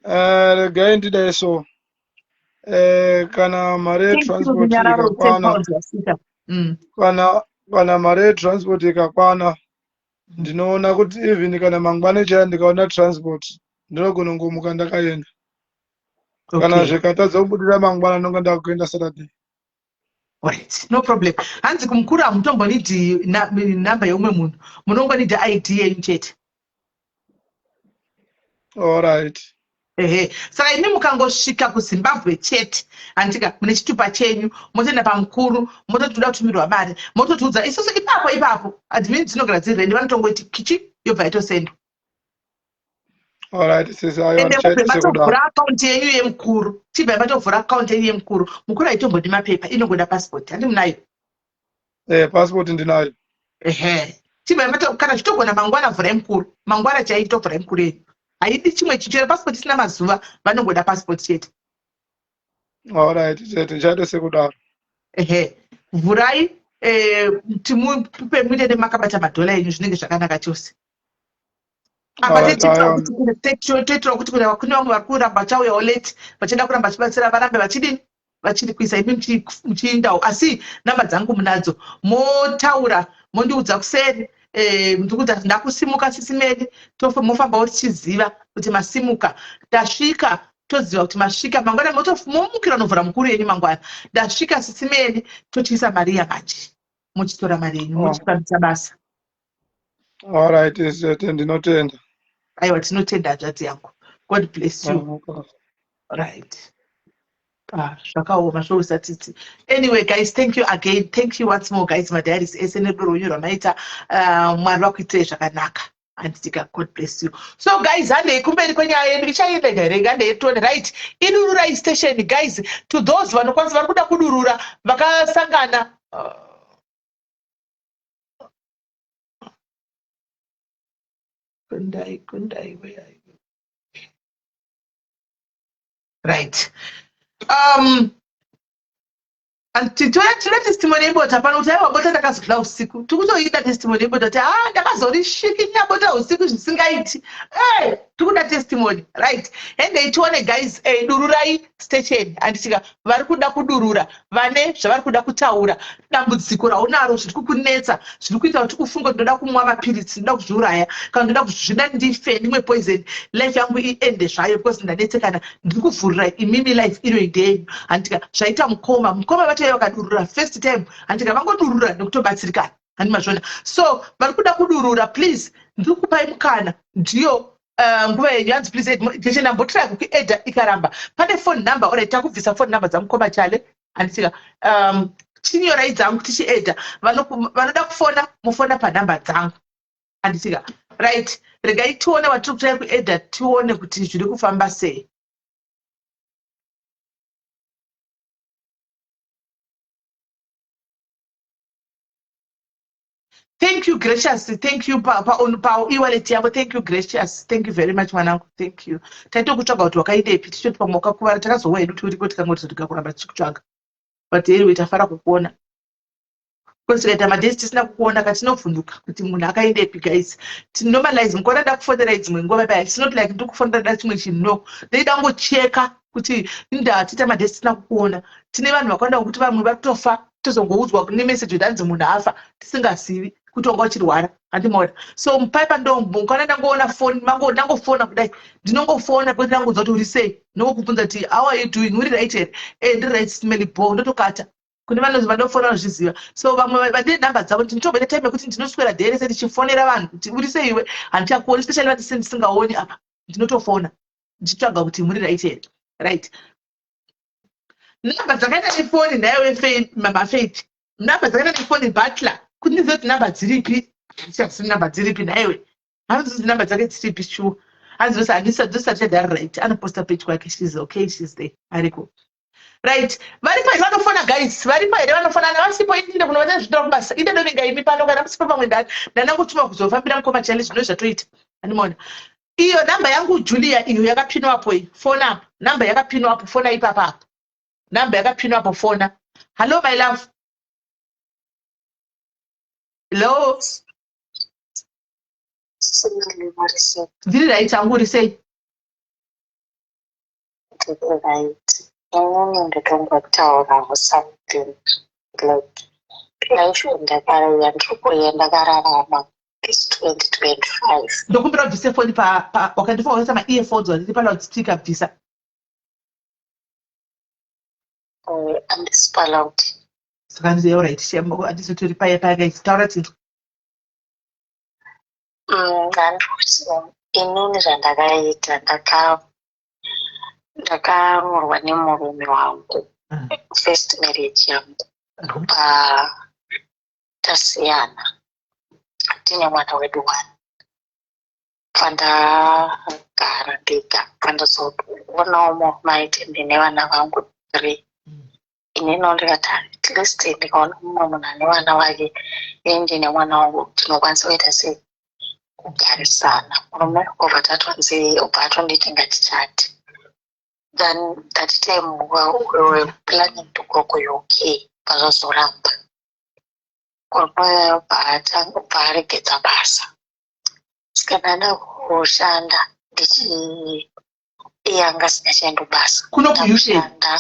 Regai ndidai so. Kana mari transport ikakwana. Kana mari transport ikakwana. Ndinoona kuti even kana mangwana chaya ndikaona transport ndinogona kungomuka ndakaenda. kana Okay. zvikatadza kubudira mangwana ndinonga ndakuenda Saturday. Right. No problem. Hanzi kumukuru hamutombonidhi namba yeumwe munhu. Munongonidhi ID yenyu chete. All right. Ehe. Saka imi mukangosvika kuZimbabwe chete, handika mune chitupa chenyu, motoenda pamukuru, mototuda kutumirwa mari, mototiudza isusu ipapo, admin dzinogara dziri rendi, vanotongoti kichi yobva yatosendwa. All right, sisi ayo Ende chat mubva sekuda. matovhura akaunti yenyu yemukuru. Chibva matovhura akaunti yenyu yemukuru. Mukuru haitombodi mapepa, inongoda passport. Handi munayo? Passport ndinayo. Ehe. Chibva kana zvitogona mangwana vhurai mukuru. Mangwana chaito vhurai mukuru yenyu. Haidi chimwe chichero passport isina mazuva, vanongoda passport chete. All right, chete chaito sekudaro. Ehe. Vhurai timupe muende makabata madhola enyu zvinenge zvakanaka chose. Apa toitira kuti kune vamwe vari kuramba chauyawo late vachienda kuramba vachibatsira varambe vachiri kuisa imi muchiindawo, asi namba dzangu munadzo, motaura mondiudza kuseri ndikuti ndakusimuka sisimeni, mofambawo tichiziva kuti masimuka, ndasvika toziva kuti masvika mangwana, momukira novhura mukuru yenyu mangwana, ndasvika sisimeni, tochiisa mari yamanje, muchitora mari yenyu mochifambisa basa. All right, chete ndinotenda. Aiwa, tinotenda hanzvadzi yangu. God bless you. Right. Zvakaoma zvousatiti. Anyway, guys, thank you again. Thank you once more, guys. Madiaries ese nerudo rwenyu rwamaita. Mwari vakuitirei zvakanaka. Anditika, God bless you. So, guys, handei kumberi kwenyaya yenu ichaenda here, handei tuone, right? Idururai station, guys. To those vanokwanisa vari kuda kudurura, vakasangana. Kundai, where are you? Right. Tinoda testimony yebota pano kuti aiwa bota ndakazoda usiku. Tikutoida testimony yebota kuti ndakazorishvikinya bota usiku zvisingaiti. Tikuda testimony, right? Ende tione, guys, dururai station. Anditika vari kuda kudurura, vane zvavari kuda kutaura, dambudziko raunaro zviri kukunetsa, zviri kuita kuti ufunge kuti ndoda kumwa mapiritsi, ndoda kuzviuraya, kana ndoda kuzvina ndife ndimwe poison, life yangu iende zvayo because ndanetsekana, ndiri kuvhurira imimi life inoinde yenyu. Anditika zvaita mukoma vatoi vakadurura first time, anditika vangodurura nekutobatsirikana. Handimazvona. So vari kuda kudurura, please, ndiri kupai mukana, ndiyo nguva yenyu. Hanzi please jeche ndambotira kuedha ikaramba. Pane phone number, alright, takubvisa phone number dzamukoma chale. Anditika chinyorai dzangu tichiedha. Vanoda kufona mufona panhamba dzangu. Anditika right, regai tione watiri kutrai kuedha, tione kuti zviri kufamba sei. Thank you, Gracious. Thank you, e-wallet yavo. Thank you, Gracious. Thank you very much, mwanangu. Thank you. Taito kutsvaga kuti wakaidepi, tichoti pamwe wakakuvara, takazowa hedu tiuriko tikangoti tikakuramba tichikutsvaga. But anyway, tafara kukuona. Because tikaita madhesi tisina kukuona, katinobvunduka kuti munhu akaidepi, guys. Tinormalize mukuona ndakufonera dzimwe nguva baya. It's not like ndikufonera chimwe chinhu, no. Ndaida kungocheka kuti tiita madhesi tisina kukuona. Tine vanhu vakaenda kuti vamwe vari kutofa, tozongoudzwa nemessage kuti hanzi munhu afa tisingazivi kuti wanga uchirwara. Handimoda. So mupaipa ndombo kana ndangoona phone, ndangofona kudai, ndinongofona kuti ndangoudza kuti uri sei, ndongokubvunza kuti how are you doing, uri right here, ndiri right, smelly ball, ndotokata. Kune vanhu vanofona vanozviziva. So vamwe vane namba dzavo, ndinotomboita time yekuti ndinoswera dherese ndichifonera vanhu kuti uri sei iwe, handichakuoni, especially vati ndisingaoni apa, ndinotofona ndichitsvaga kuti muri right here, right? Namba dzakaenda nefoni nayo mafaith, namba dzakaenda nefoni butler, kuti ndizive kuti namba dziripi, handichazii namba dziripi naiwe, handizivi namba dzake dziripi sure. Handizosa handisati dari right, anoposta page kwake, she's okay, she's there, ariko. Right, varipo here vanofona, guys, varipo here vanofona, navasipo inde kunovaita zvitira kubasa, inde ndonenga imi pano, kana musipo pamwe ndanangotuma kuzofambira mukoma challenge zvino zvatoita. Handimona. Iyo namba yangu Julia iyo yakapinwa hapo iyi, phone up, namba yakapinwa hapo, phone ipapa hapo. Namba yakapinwa hapo, phone. Hello my love. Hello. Ndiri right, hangu uri sei? Right. Ndongotaura something like life ndakararama this 2025. Ndokumbira kubvisa foni wakandifonesa ma-earphones wandiri pala kuti tikabvisa. andisipala kuti saka ndize alright shemo andizotori paya taura tiri handikuti inini zvandakaita ndakamurwa nemurume wangu first marriage yangu tasiyana tine mwana wedu 1 pandagara ndega pandazoonawo maite ndine vana vangu 3 inini ndikati at least ndikaona mumwe munhu ane vana vake ndine mwana wangu tinokwanisa kuita sei kugarisana murume obva tatonzi obva atonditi ngatichati then that time we were planning to go kuuk pazvazoramba kubva aregedza basa sikandanda kushanda iyanga singachaenda basa kunokushanda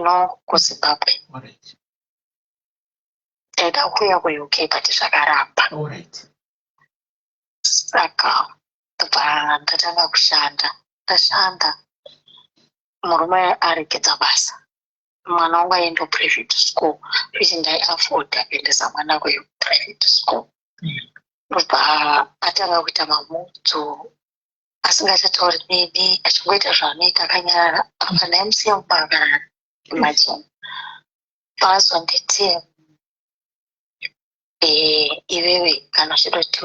no kuzimbabwe taida kuuya kuuk but zvakaramba saka bva ndatanga kushanda ndashanda murume aregedza basa mwana wangu aenda private school which ndaiafoda kuendesa mwana kuprivate school ndobva atanga kuita mamutso asingachatauri nini achingoita zvaanoita akanyarara kana amusiya mubava imagine pazonditi iwewe kana uchidoti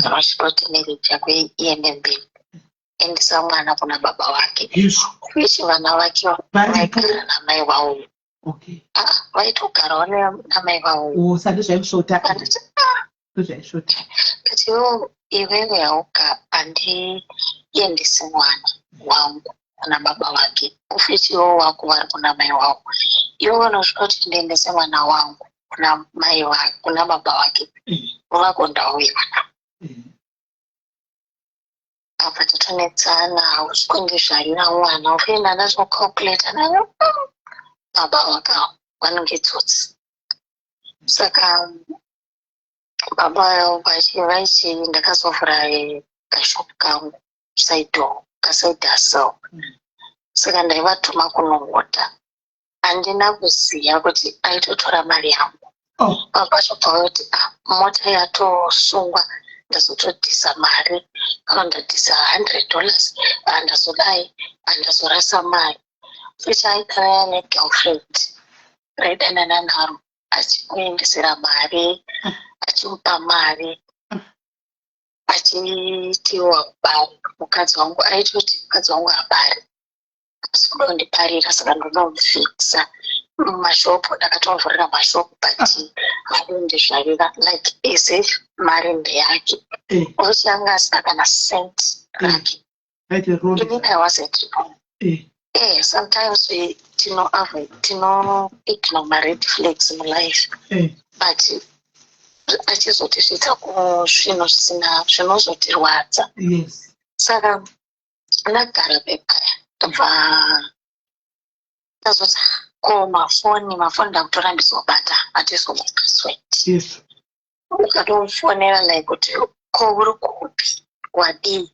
kana uchidoti marriage yako iende mberi endesa mwana kuna baba wake which vana vake vaigara namai vavo vaitogarawo namai vavo kati iwewe hauka handiendesi mwana wangu kuna baba vake ufichi iwo wako vari kuna mai wavo iwo vanosvika kuti ndiendese mwana wangu kuna mai vake kuna baba vake vakondauyana apa tatonetsana usvikondizvarira mwana ufienda ndazvocalculata nayo baba vakawo vanenge tsotsi saka baba vaiti ndakazovhura kashopu kangu kasaidi hustle saka ndaivatuma kunohota handina kuziva kuti aitotora mari yangu baba chobva kuti mota yatosungwa ndazotodhisa mari kana ndadhisa $100 handazodai handazorasa mari futi aidana negirlfriend raidanana naro achimuendesera mari achimupa mari achitiwa bari mukadzi wangu aitoti mukadzi wangu habari asi kudondiparira saka ndonomufikisa mumashopu ndakatovhurira mashopu but adondizvarira like as if mari ndeyake uchi anga asina kana cent rake inini I wasn't sometimes we ignore my red flags in life but achizoti zviita zvinhu zvinozotirwadza saka ndagara pepaya ndobva ndazoti ko mafoni ndakutora ndizobata hatizomupaswedi ukatomufonera like kuti ko uri kupi wadii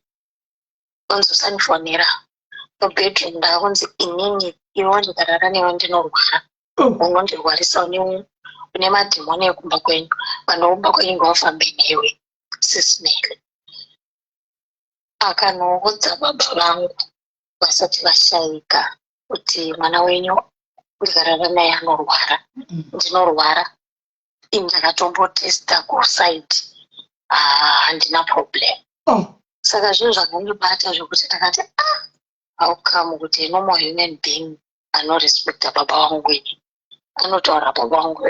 unzosandifonera mubedroom ndakunzi inini iwo ndikarara newe ndinorwara unondirwarisa une madhimoni ekumba kwenyu vanoumba kwenyu ngavafambe newe sisinele akanoudza baba vangu vasati vashayika kuti mwana wenyu ndikarara naye anorwara ndinorwara ndakatombotesta kusaiti handina problem saka zvinhu zvakandibata zvokuti ndakati haukamu kuti normal human being anorespecta baba vangu ini anotaura baba vangu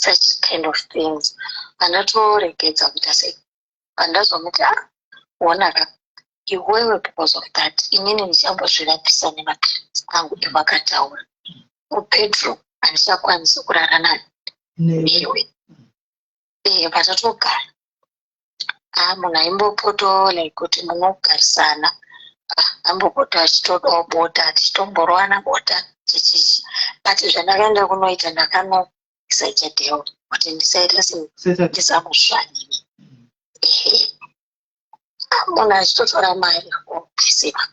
such kind of things andatoregedza kuita sei andazomuti onaka iwewe because of that inini ndichambozvirapisa nemaparents angu evakataura upedro handichakwanisi kurara newe patatogara munhu aimbopoto like kuti munogarisana ambopota achitodawo bota tichitomborwana bota chichichi but zvandakaenda kunoita ndakanoisa chadheo kuti ndisaita ndisamusvanini munhu achitotora mari opisiva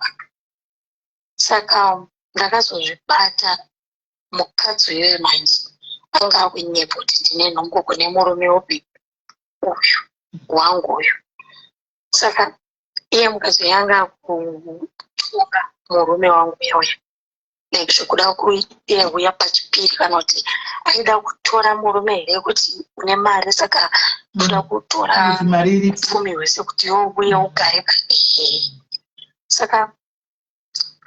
saka ndakazozvibata mukadzi uyoyo manje anga akunyepa kuti ndine nhongo kune murume upi uyu wangu uyu. Saka iye mukadzi yanga kutunga murume wangu uyoyo like zvekuda kuuya pachipiri kana kuti aida kutora murume here kuti une mari saka kuda kutora upfumi hwese kuti uye ugare. Saka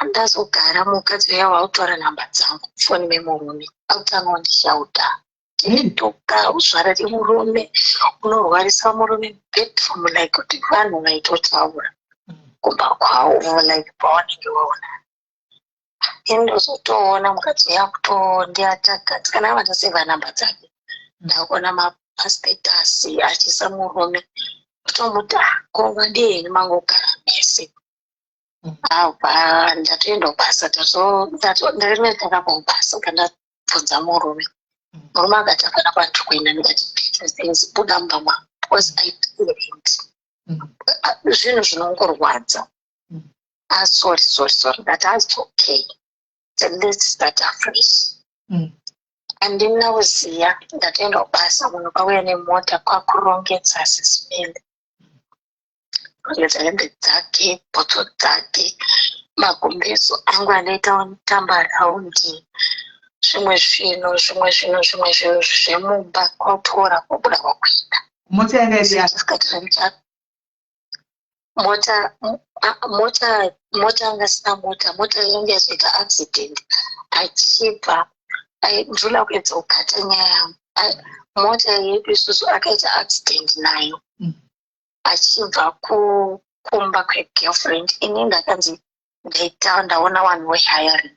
ndazogara mukadzi uya wautora nhamba dzangu foni memurume autanga wandishauta toka uzvara remurume unorwarisa murume bedroom like kuti vanhu vaitotaura kumba kwavo like pawanenge waona. Ndozotoona mukadzi yakutondiataka kana vandaseva nhamba dzake ndakuona mapastatasi achisa murume kutomuti kongwa ndiyeni mangogara mese. Ndatoenda kubasa ndarimedaka kubasa kandabvunza murume akati apana kwanti kuenda ndikati things buda mumba because I parent zvinhu zvinongorwadza. Sorry that was okay. Then let's start afresh. Andinauziya ndatoenda kubasa munhu pauya nemota kwakurongedza sisimende rongedza hembe dzake bhotso dzake magumbeso angu anoita tamba raundi zvimwe zvinhu zvemumba kwatora kwabuda kwakuenda. Mota yanga mota angasina mota yange yazoita accident achibva ndula kuedza kukata nyaya mota yedu isusu akaita accident nayo achibva kumba kwegirlfriend ini ndakanzi ndaona vanhu wehiring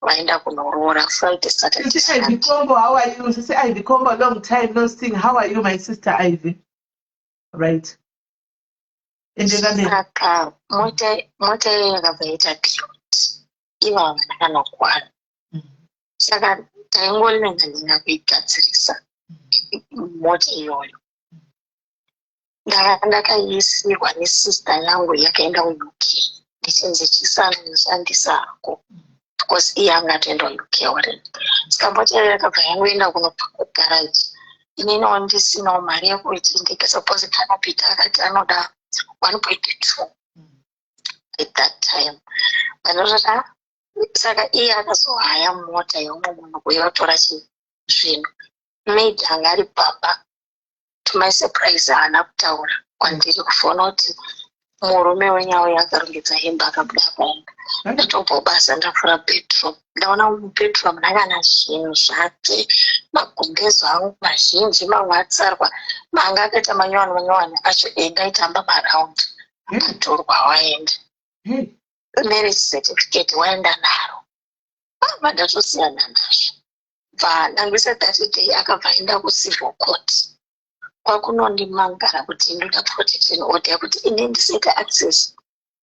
vaenda kunoroora Friday Saturday Sunday. Ivy Kombo, how are you? Sister Ivy Kombo, long time no sing. How are you, my sister Ivy? Right. Saka mota yakabva yaita pilot iva vakanakwana. Saka taingolinga kuigadzirisa mota iyoyo. Ndakaisirwa nesister yangu yakaenda kuUK ndichinzi chisandishandisa hako because iye anga atoenda kuUK already. Saka mota yakabva yangoenda kunopa kugaraji. Inini ndisinawo mari yekuitindika suppose kanopita akati anoda 1.2 at that time. Saka iye akazohaya mota yomwe munhu kuyotora zvinhu. Maid anga ari baba. To my surprise haana kutaura kwandiri kufona kuti murume wenyawo yakarongedza hembe akabuda akaenda. Ndotobva basa ndafura bedroom ndaona mubedroom ndakana zvinhu zvake magumbezo angu mazhinji mamwe atsarwa manga akaita manyowani acho endaitamba maraundi akatorwa waenda marriage certificate waenda naro vandatosiyana nazvo nangisa that day akabva aenda kucivil court kwakunondimangara kuti ndoda protection order yekuti ini ndisita access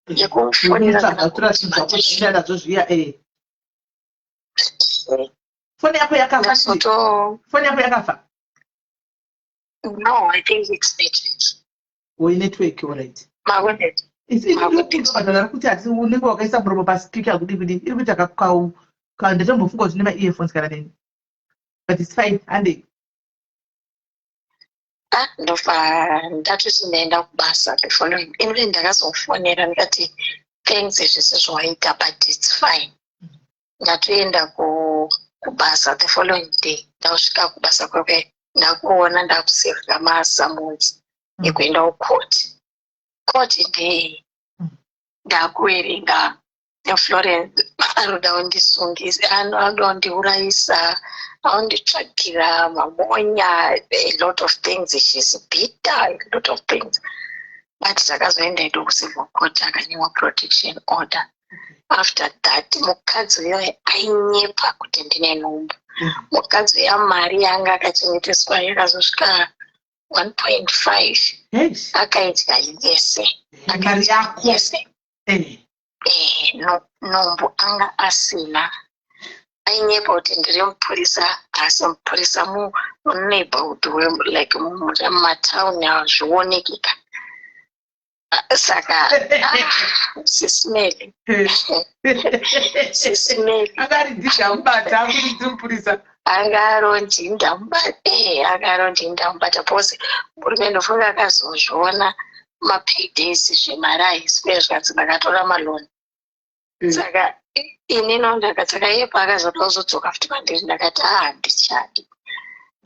yekufonera foni yako yakafa. No, I think it's network. Network, all right. Kuti ati unenge wakaisa muromo paspeaker kudi iri kuita ndatombofunga kuti nema earphones kana nini, but it's fine. Ande ndatoti ndaenda kubasa the following inve ndakazofonera ndikati thanks zvese zvawaita but it's fine. Ndatoenda kubasa the following day ndasvika kubasa kwake ndakuona ndakusevha masamunzi ekuenda kukoti ndei ndakuerenga Florence anoda kundisungisa anoda kundiurayisa aunditsvagira mamonya a lot of things. She's bitter, a lot of things, but takazoenda ido kucivil court akanyiwa protection order. After that mukadzi uyoyo ainyepa kuti ndine nhumbu. Mukadzi uya mari yanga akachengeteswa yakazosvika 1.5 akaidya yese nhumbu anga asina. Ainyepa kuti ndiri mupurisa asi mupurisa muneighborhood like mumatown azvionekika. Saka sisimeli sisimeli Agari ndishamubata akudzimupurisa. angaronzi ndamubata pose murume ndofunga akazozviona mapaydays zvemari aiswe zvikati ndakatora maloni saka inino ndakataka iye paakazoda kuzodzoka futi pandiri ndakati handichadi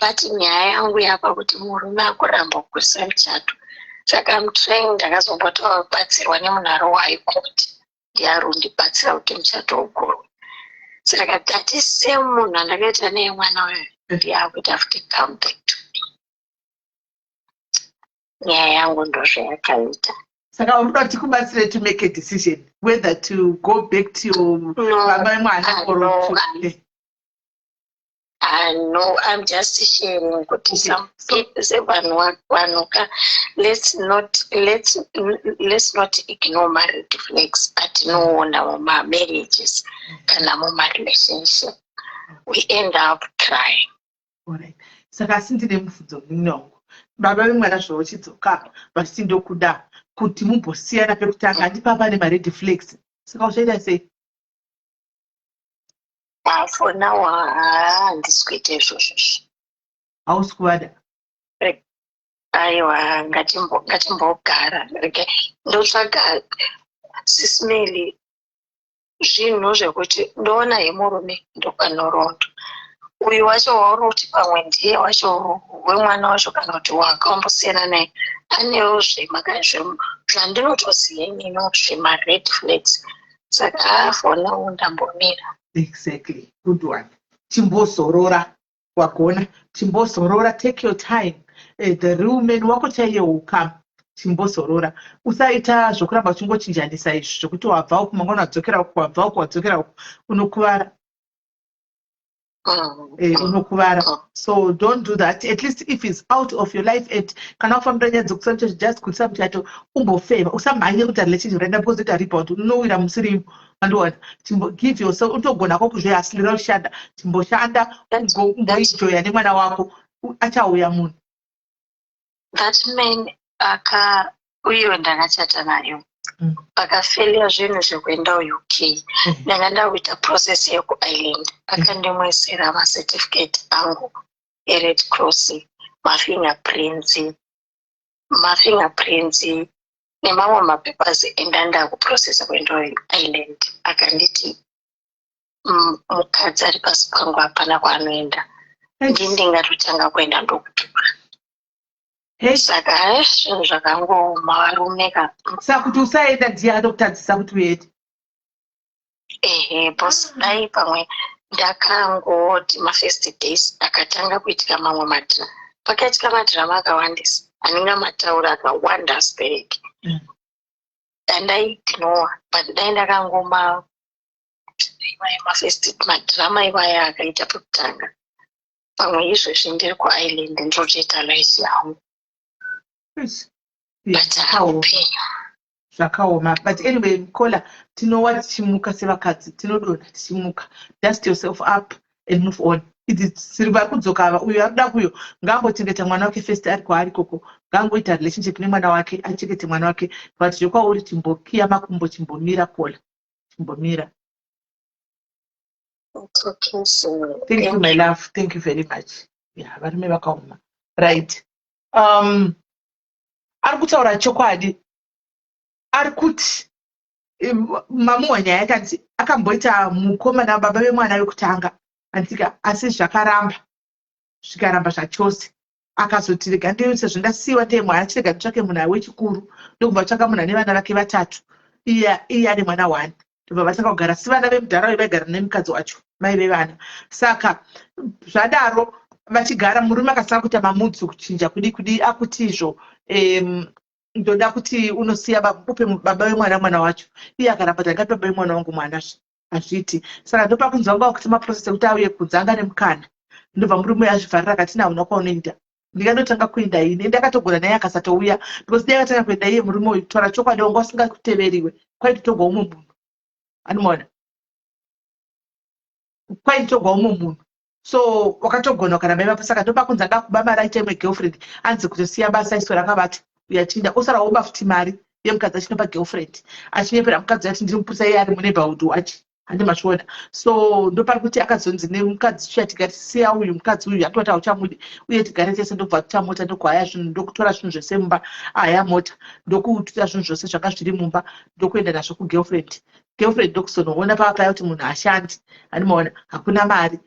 but nyaya yangu yapa kuti murume akuramba kukurisa muchato saka mutrein ndakazombotabatsirwa nemunhare waikoti ndiarundibatsira kuti muchato ugorwe saka tati semunhu andakaita neye mwana weyo ndiyakuita futi come back to me. Nyaya yangu ndozvayakaita. Saka unoda tikubatsire to make a decision whether to go back to your baba mwana or to no, I'm just sharing kuti some people say vanuka let's not ignore married flags at no my marriages kana my relationship we end up crying. Alright. Saka sindine mubvunzo munongo baba vemwana zvochidzoka vachindokuda kuti mumbosiyana pekutanga handipapa nemaredi flags saka uchaita sei? For now handisi kuita izvozvo. Hausi kuvada? Aiwa ngatimbogara ndotsvaga sisimeli zvinhu zvekuti ndoona hemurume ndokanorondo uyu wacho waunoti pamwe ndiye wacho wemwana wacho kana kuti wakambosiyana naye anewo zvandinotoziva inino zvemared flags saka for now ndambomira. Exactly. Good one. Chimbozorora wagona. Chimbozorora. Take your time. The real men wako chaiye will chimbozorora. Usaita zvokuramba uchingochinjanisa izvi zvokuti wabva uku mangwana wadzokera uku wabva uku wadzokera uku unokuvara. Unokuvara. So don't do that. At least if it's out of your life and kana kufambira nyaya dzokusana just kuisa muchato umbofema usamhanye kuti relationship renda because it rebound unowira musirimu. Give yourself utogona kokuzviasilira ushanda chimboshanda umboijoya nemwana wako achauya munhu. That man uyo ndakachata nayo akafelia zvinhu zvekuenda UK ndanga ndakuita process yekuIreland akandimwesera macertificate angu eRed Cross mafingerprints nemamwe mapapers endanda kuprocessa kuenda kuIreland akanditi mukadzi ari pasi pangu hapana kwaanoenda ndingatotanga kuenda ndokutora saka zvinhu zvakangoma varumeka saka kuti usaenda ndiye anokutadzisa kuti uende bosi dai pamwe ndakangoti mafirst days akatanga kuitika mamwe madhirama pakaitika madhirama akawandisa anenge mataura akawanda asipereki andaignora but dai ndakangoma mafirst madhirama iwaya akaita pekutanga pamwe izvezvi ndiri kuIreland ndotoita life yangu but aupenyu zvakaoma. But anyway Mkola tinowa tichimuka sevakadzi tinodonha tichimuka. Dust yourself up and move on. Siri vari kudzoka uyo arikuda kuyo ngaambochengeta mwana wake first ari kwaari koko ngaamboita relationship nemwana wake achengete mwana wake but zvekwauri chimbokiya makumbo chimbomira Kola chimbomira. Thank you my love. Thank you very much. Yeah, varume vakaoma. Right. Ari kutaura chokwadi. Ari kuti mamuwa nyaya yakati akamboita mukomana baba vemwana wekutanga antika asi zvakaramba zvikaramba zvachose akazoti rega ndiyo sezvo ndasiyiwa ndiye mwana chirega nditsvake munhu wechikuru ndokubva tsvaka munhu ane vana vake vatatu iye ane mwana 1 ndobva vatanga kugara si vana vemudhara vaigara nemukadzi wacho mai vevana saka zvadaro vachigara murume akasanga kuita mamudzi kuchinja kudi akutizvo ndoda kuti unosiya upe baba vemwana wacho iye akaramba ndangati baba vemwana wangu mwana hazviti saka ndopakunzwa nguva kuti maprocess ekuti auye kunze anga nemukana ndobva murume azvivharira akati nauna kwaunoenda ndingandotanga kuenda ine ndakatogona naye akasatouya because dai akatanga kuenda iye murume uyu kutaura chokwadi wanga usingakuteveriwe kwaiti togwa umwe munhu anomaona kwaiti togwa umwe munhu so wakatogona ukaramba ipapo saka ndopakunzi anga kuba mari aita imwe girlfriend anzi kutosiya basa iso rakavati uyachinda osara woba futi mari yemukadzi achinyopa girlfriend achinyepera mukadzi ati ndiri mupurisa iye ari muneighborhood wacho handi machiona. So ndopari kuti akazonzi nemukadzi chiya tikati siya uyu mukadzi uyu atoti hauchamudi uye tigare tese ndobva tutamota ndokuhaya zvinhu ndokutora zvinhu zvese mumba ahaya mota ndokutora zvinhu zvose zvanga zviri mumba ndokuenda nazvo kugirlfriend. Girlfriend ndokuzonoona paya kuti munhu hashandi handimaona hakuna mari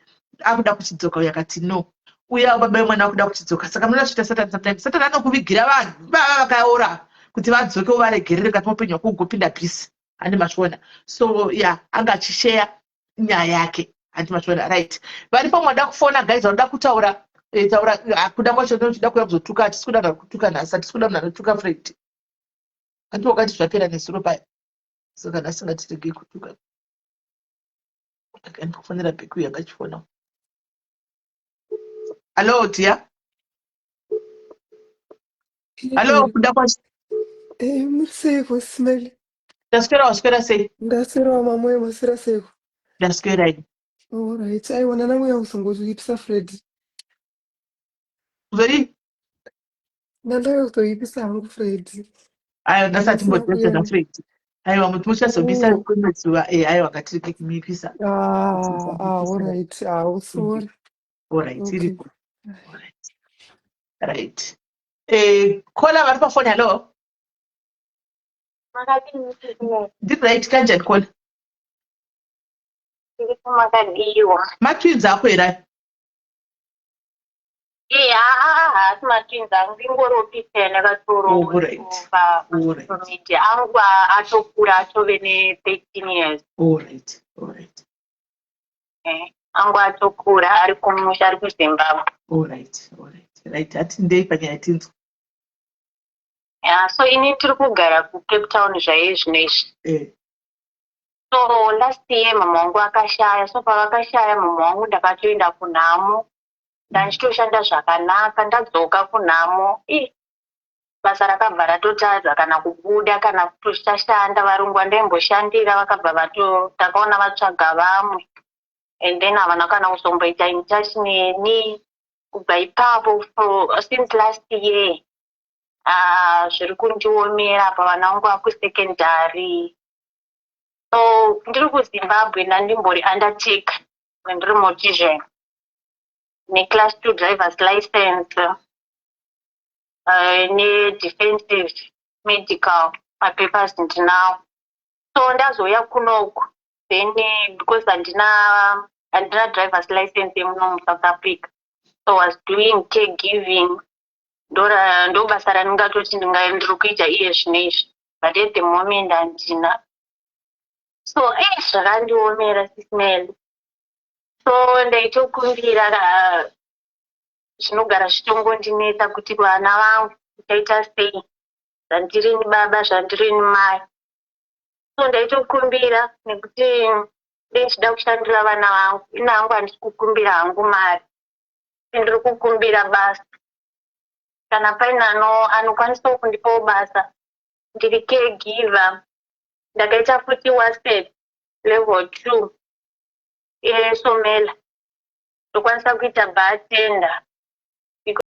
akuda kuchidzoka uyu akati no uya baba vemwana akuda kuchidzoka. Saka munoda kuita Satani sometimes Satani anokuvigira vanhu baba vakaora kuti vadzoke uvaregerere kati mupenyu wako ugopinda pisi handi machiona. So yeah, anga achisheya nyaya yake handi machiona right. Vari pamwe wada kufona guys wada kutaura taura akuda kwacho ndochida kuya kuzotuka hatisikuda kutuka nhasi hatisikuda munhu anotuka friend handi wakati zvapera nesuro paya. Saka ndasingatirege kutuka ndikufonera bheki yanga chifona. Hello dear. Hello kuda kwacho. Museko smell. Ndaswera sei? Ndaswera mama masira seko. Ndaswera ini. All right. I want na mwe usongozoipisa Fred. Zori? Nanda kutoipisa hangu Fred. Ayo ndasati mbotete na Fred. Ayo mutumusha sobisa kumetsiwa ayo akatirike kumipisa. All right. Usori. All right. Iripo. All right. Right. Kola vari pafoni. Hello. Ndiri right kanjani kola? Matwins ako era? Haasi matwins angu ndingoropisa nekatoro angu atokura atove ne13 years. All right. Angu atokura ari kumusha ari kuZimbabwe. All right. Right. Ati ndei panyaya yatinzwa. So ini tiri kugara kuCape Town zvaiye zvinezvi. So last year mama wangu akashaya. So pavakashaya mama wangu ndakatoenda kunhamo. Ndanchitoshanda zvakanaka ndadzoka kunhamo. Basa rakabva ratotadza kana kubuda kana kutoshashanda. Varungu vandaimboshandira vakabva takaona vatsvaga vamwe. And then havana kana kuzomboita intouch neni. Kubva ipapo since last year. Zviri kundiomera pavana vangu vakusekendari. So ndiri kuZimbabwe ndandimbori undertaker ndiri motivation neclass 2 driver's license nedefensive medical papers ndinawo. So ndazoya kunoku then because handina driver's license yemuno muSouth Africa, so I was doing caregiving. Ndo basa randingatoti ndiri kuita iye zvinezvi, but at the moment handina. So zvakandiomera sismel. So ndaitokumbira zvinogara zvichingondinetsa kuti vana vangu ndaita sei, zvandiri ni baba zvandiri ni mai. So ndaitokumbira nekuti ndechida kushandira vana vangu. Ina hangu handisi kukumbira hangu mari, ndiri kukumbira basa. Kana paina anokwanisa kundipawo basa, ndiri caregiver. Ndakaita futi WASET level 2 yeSomela. Ndokwanisa kuita bartender.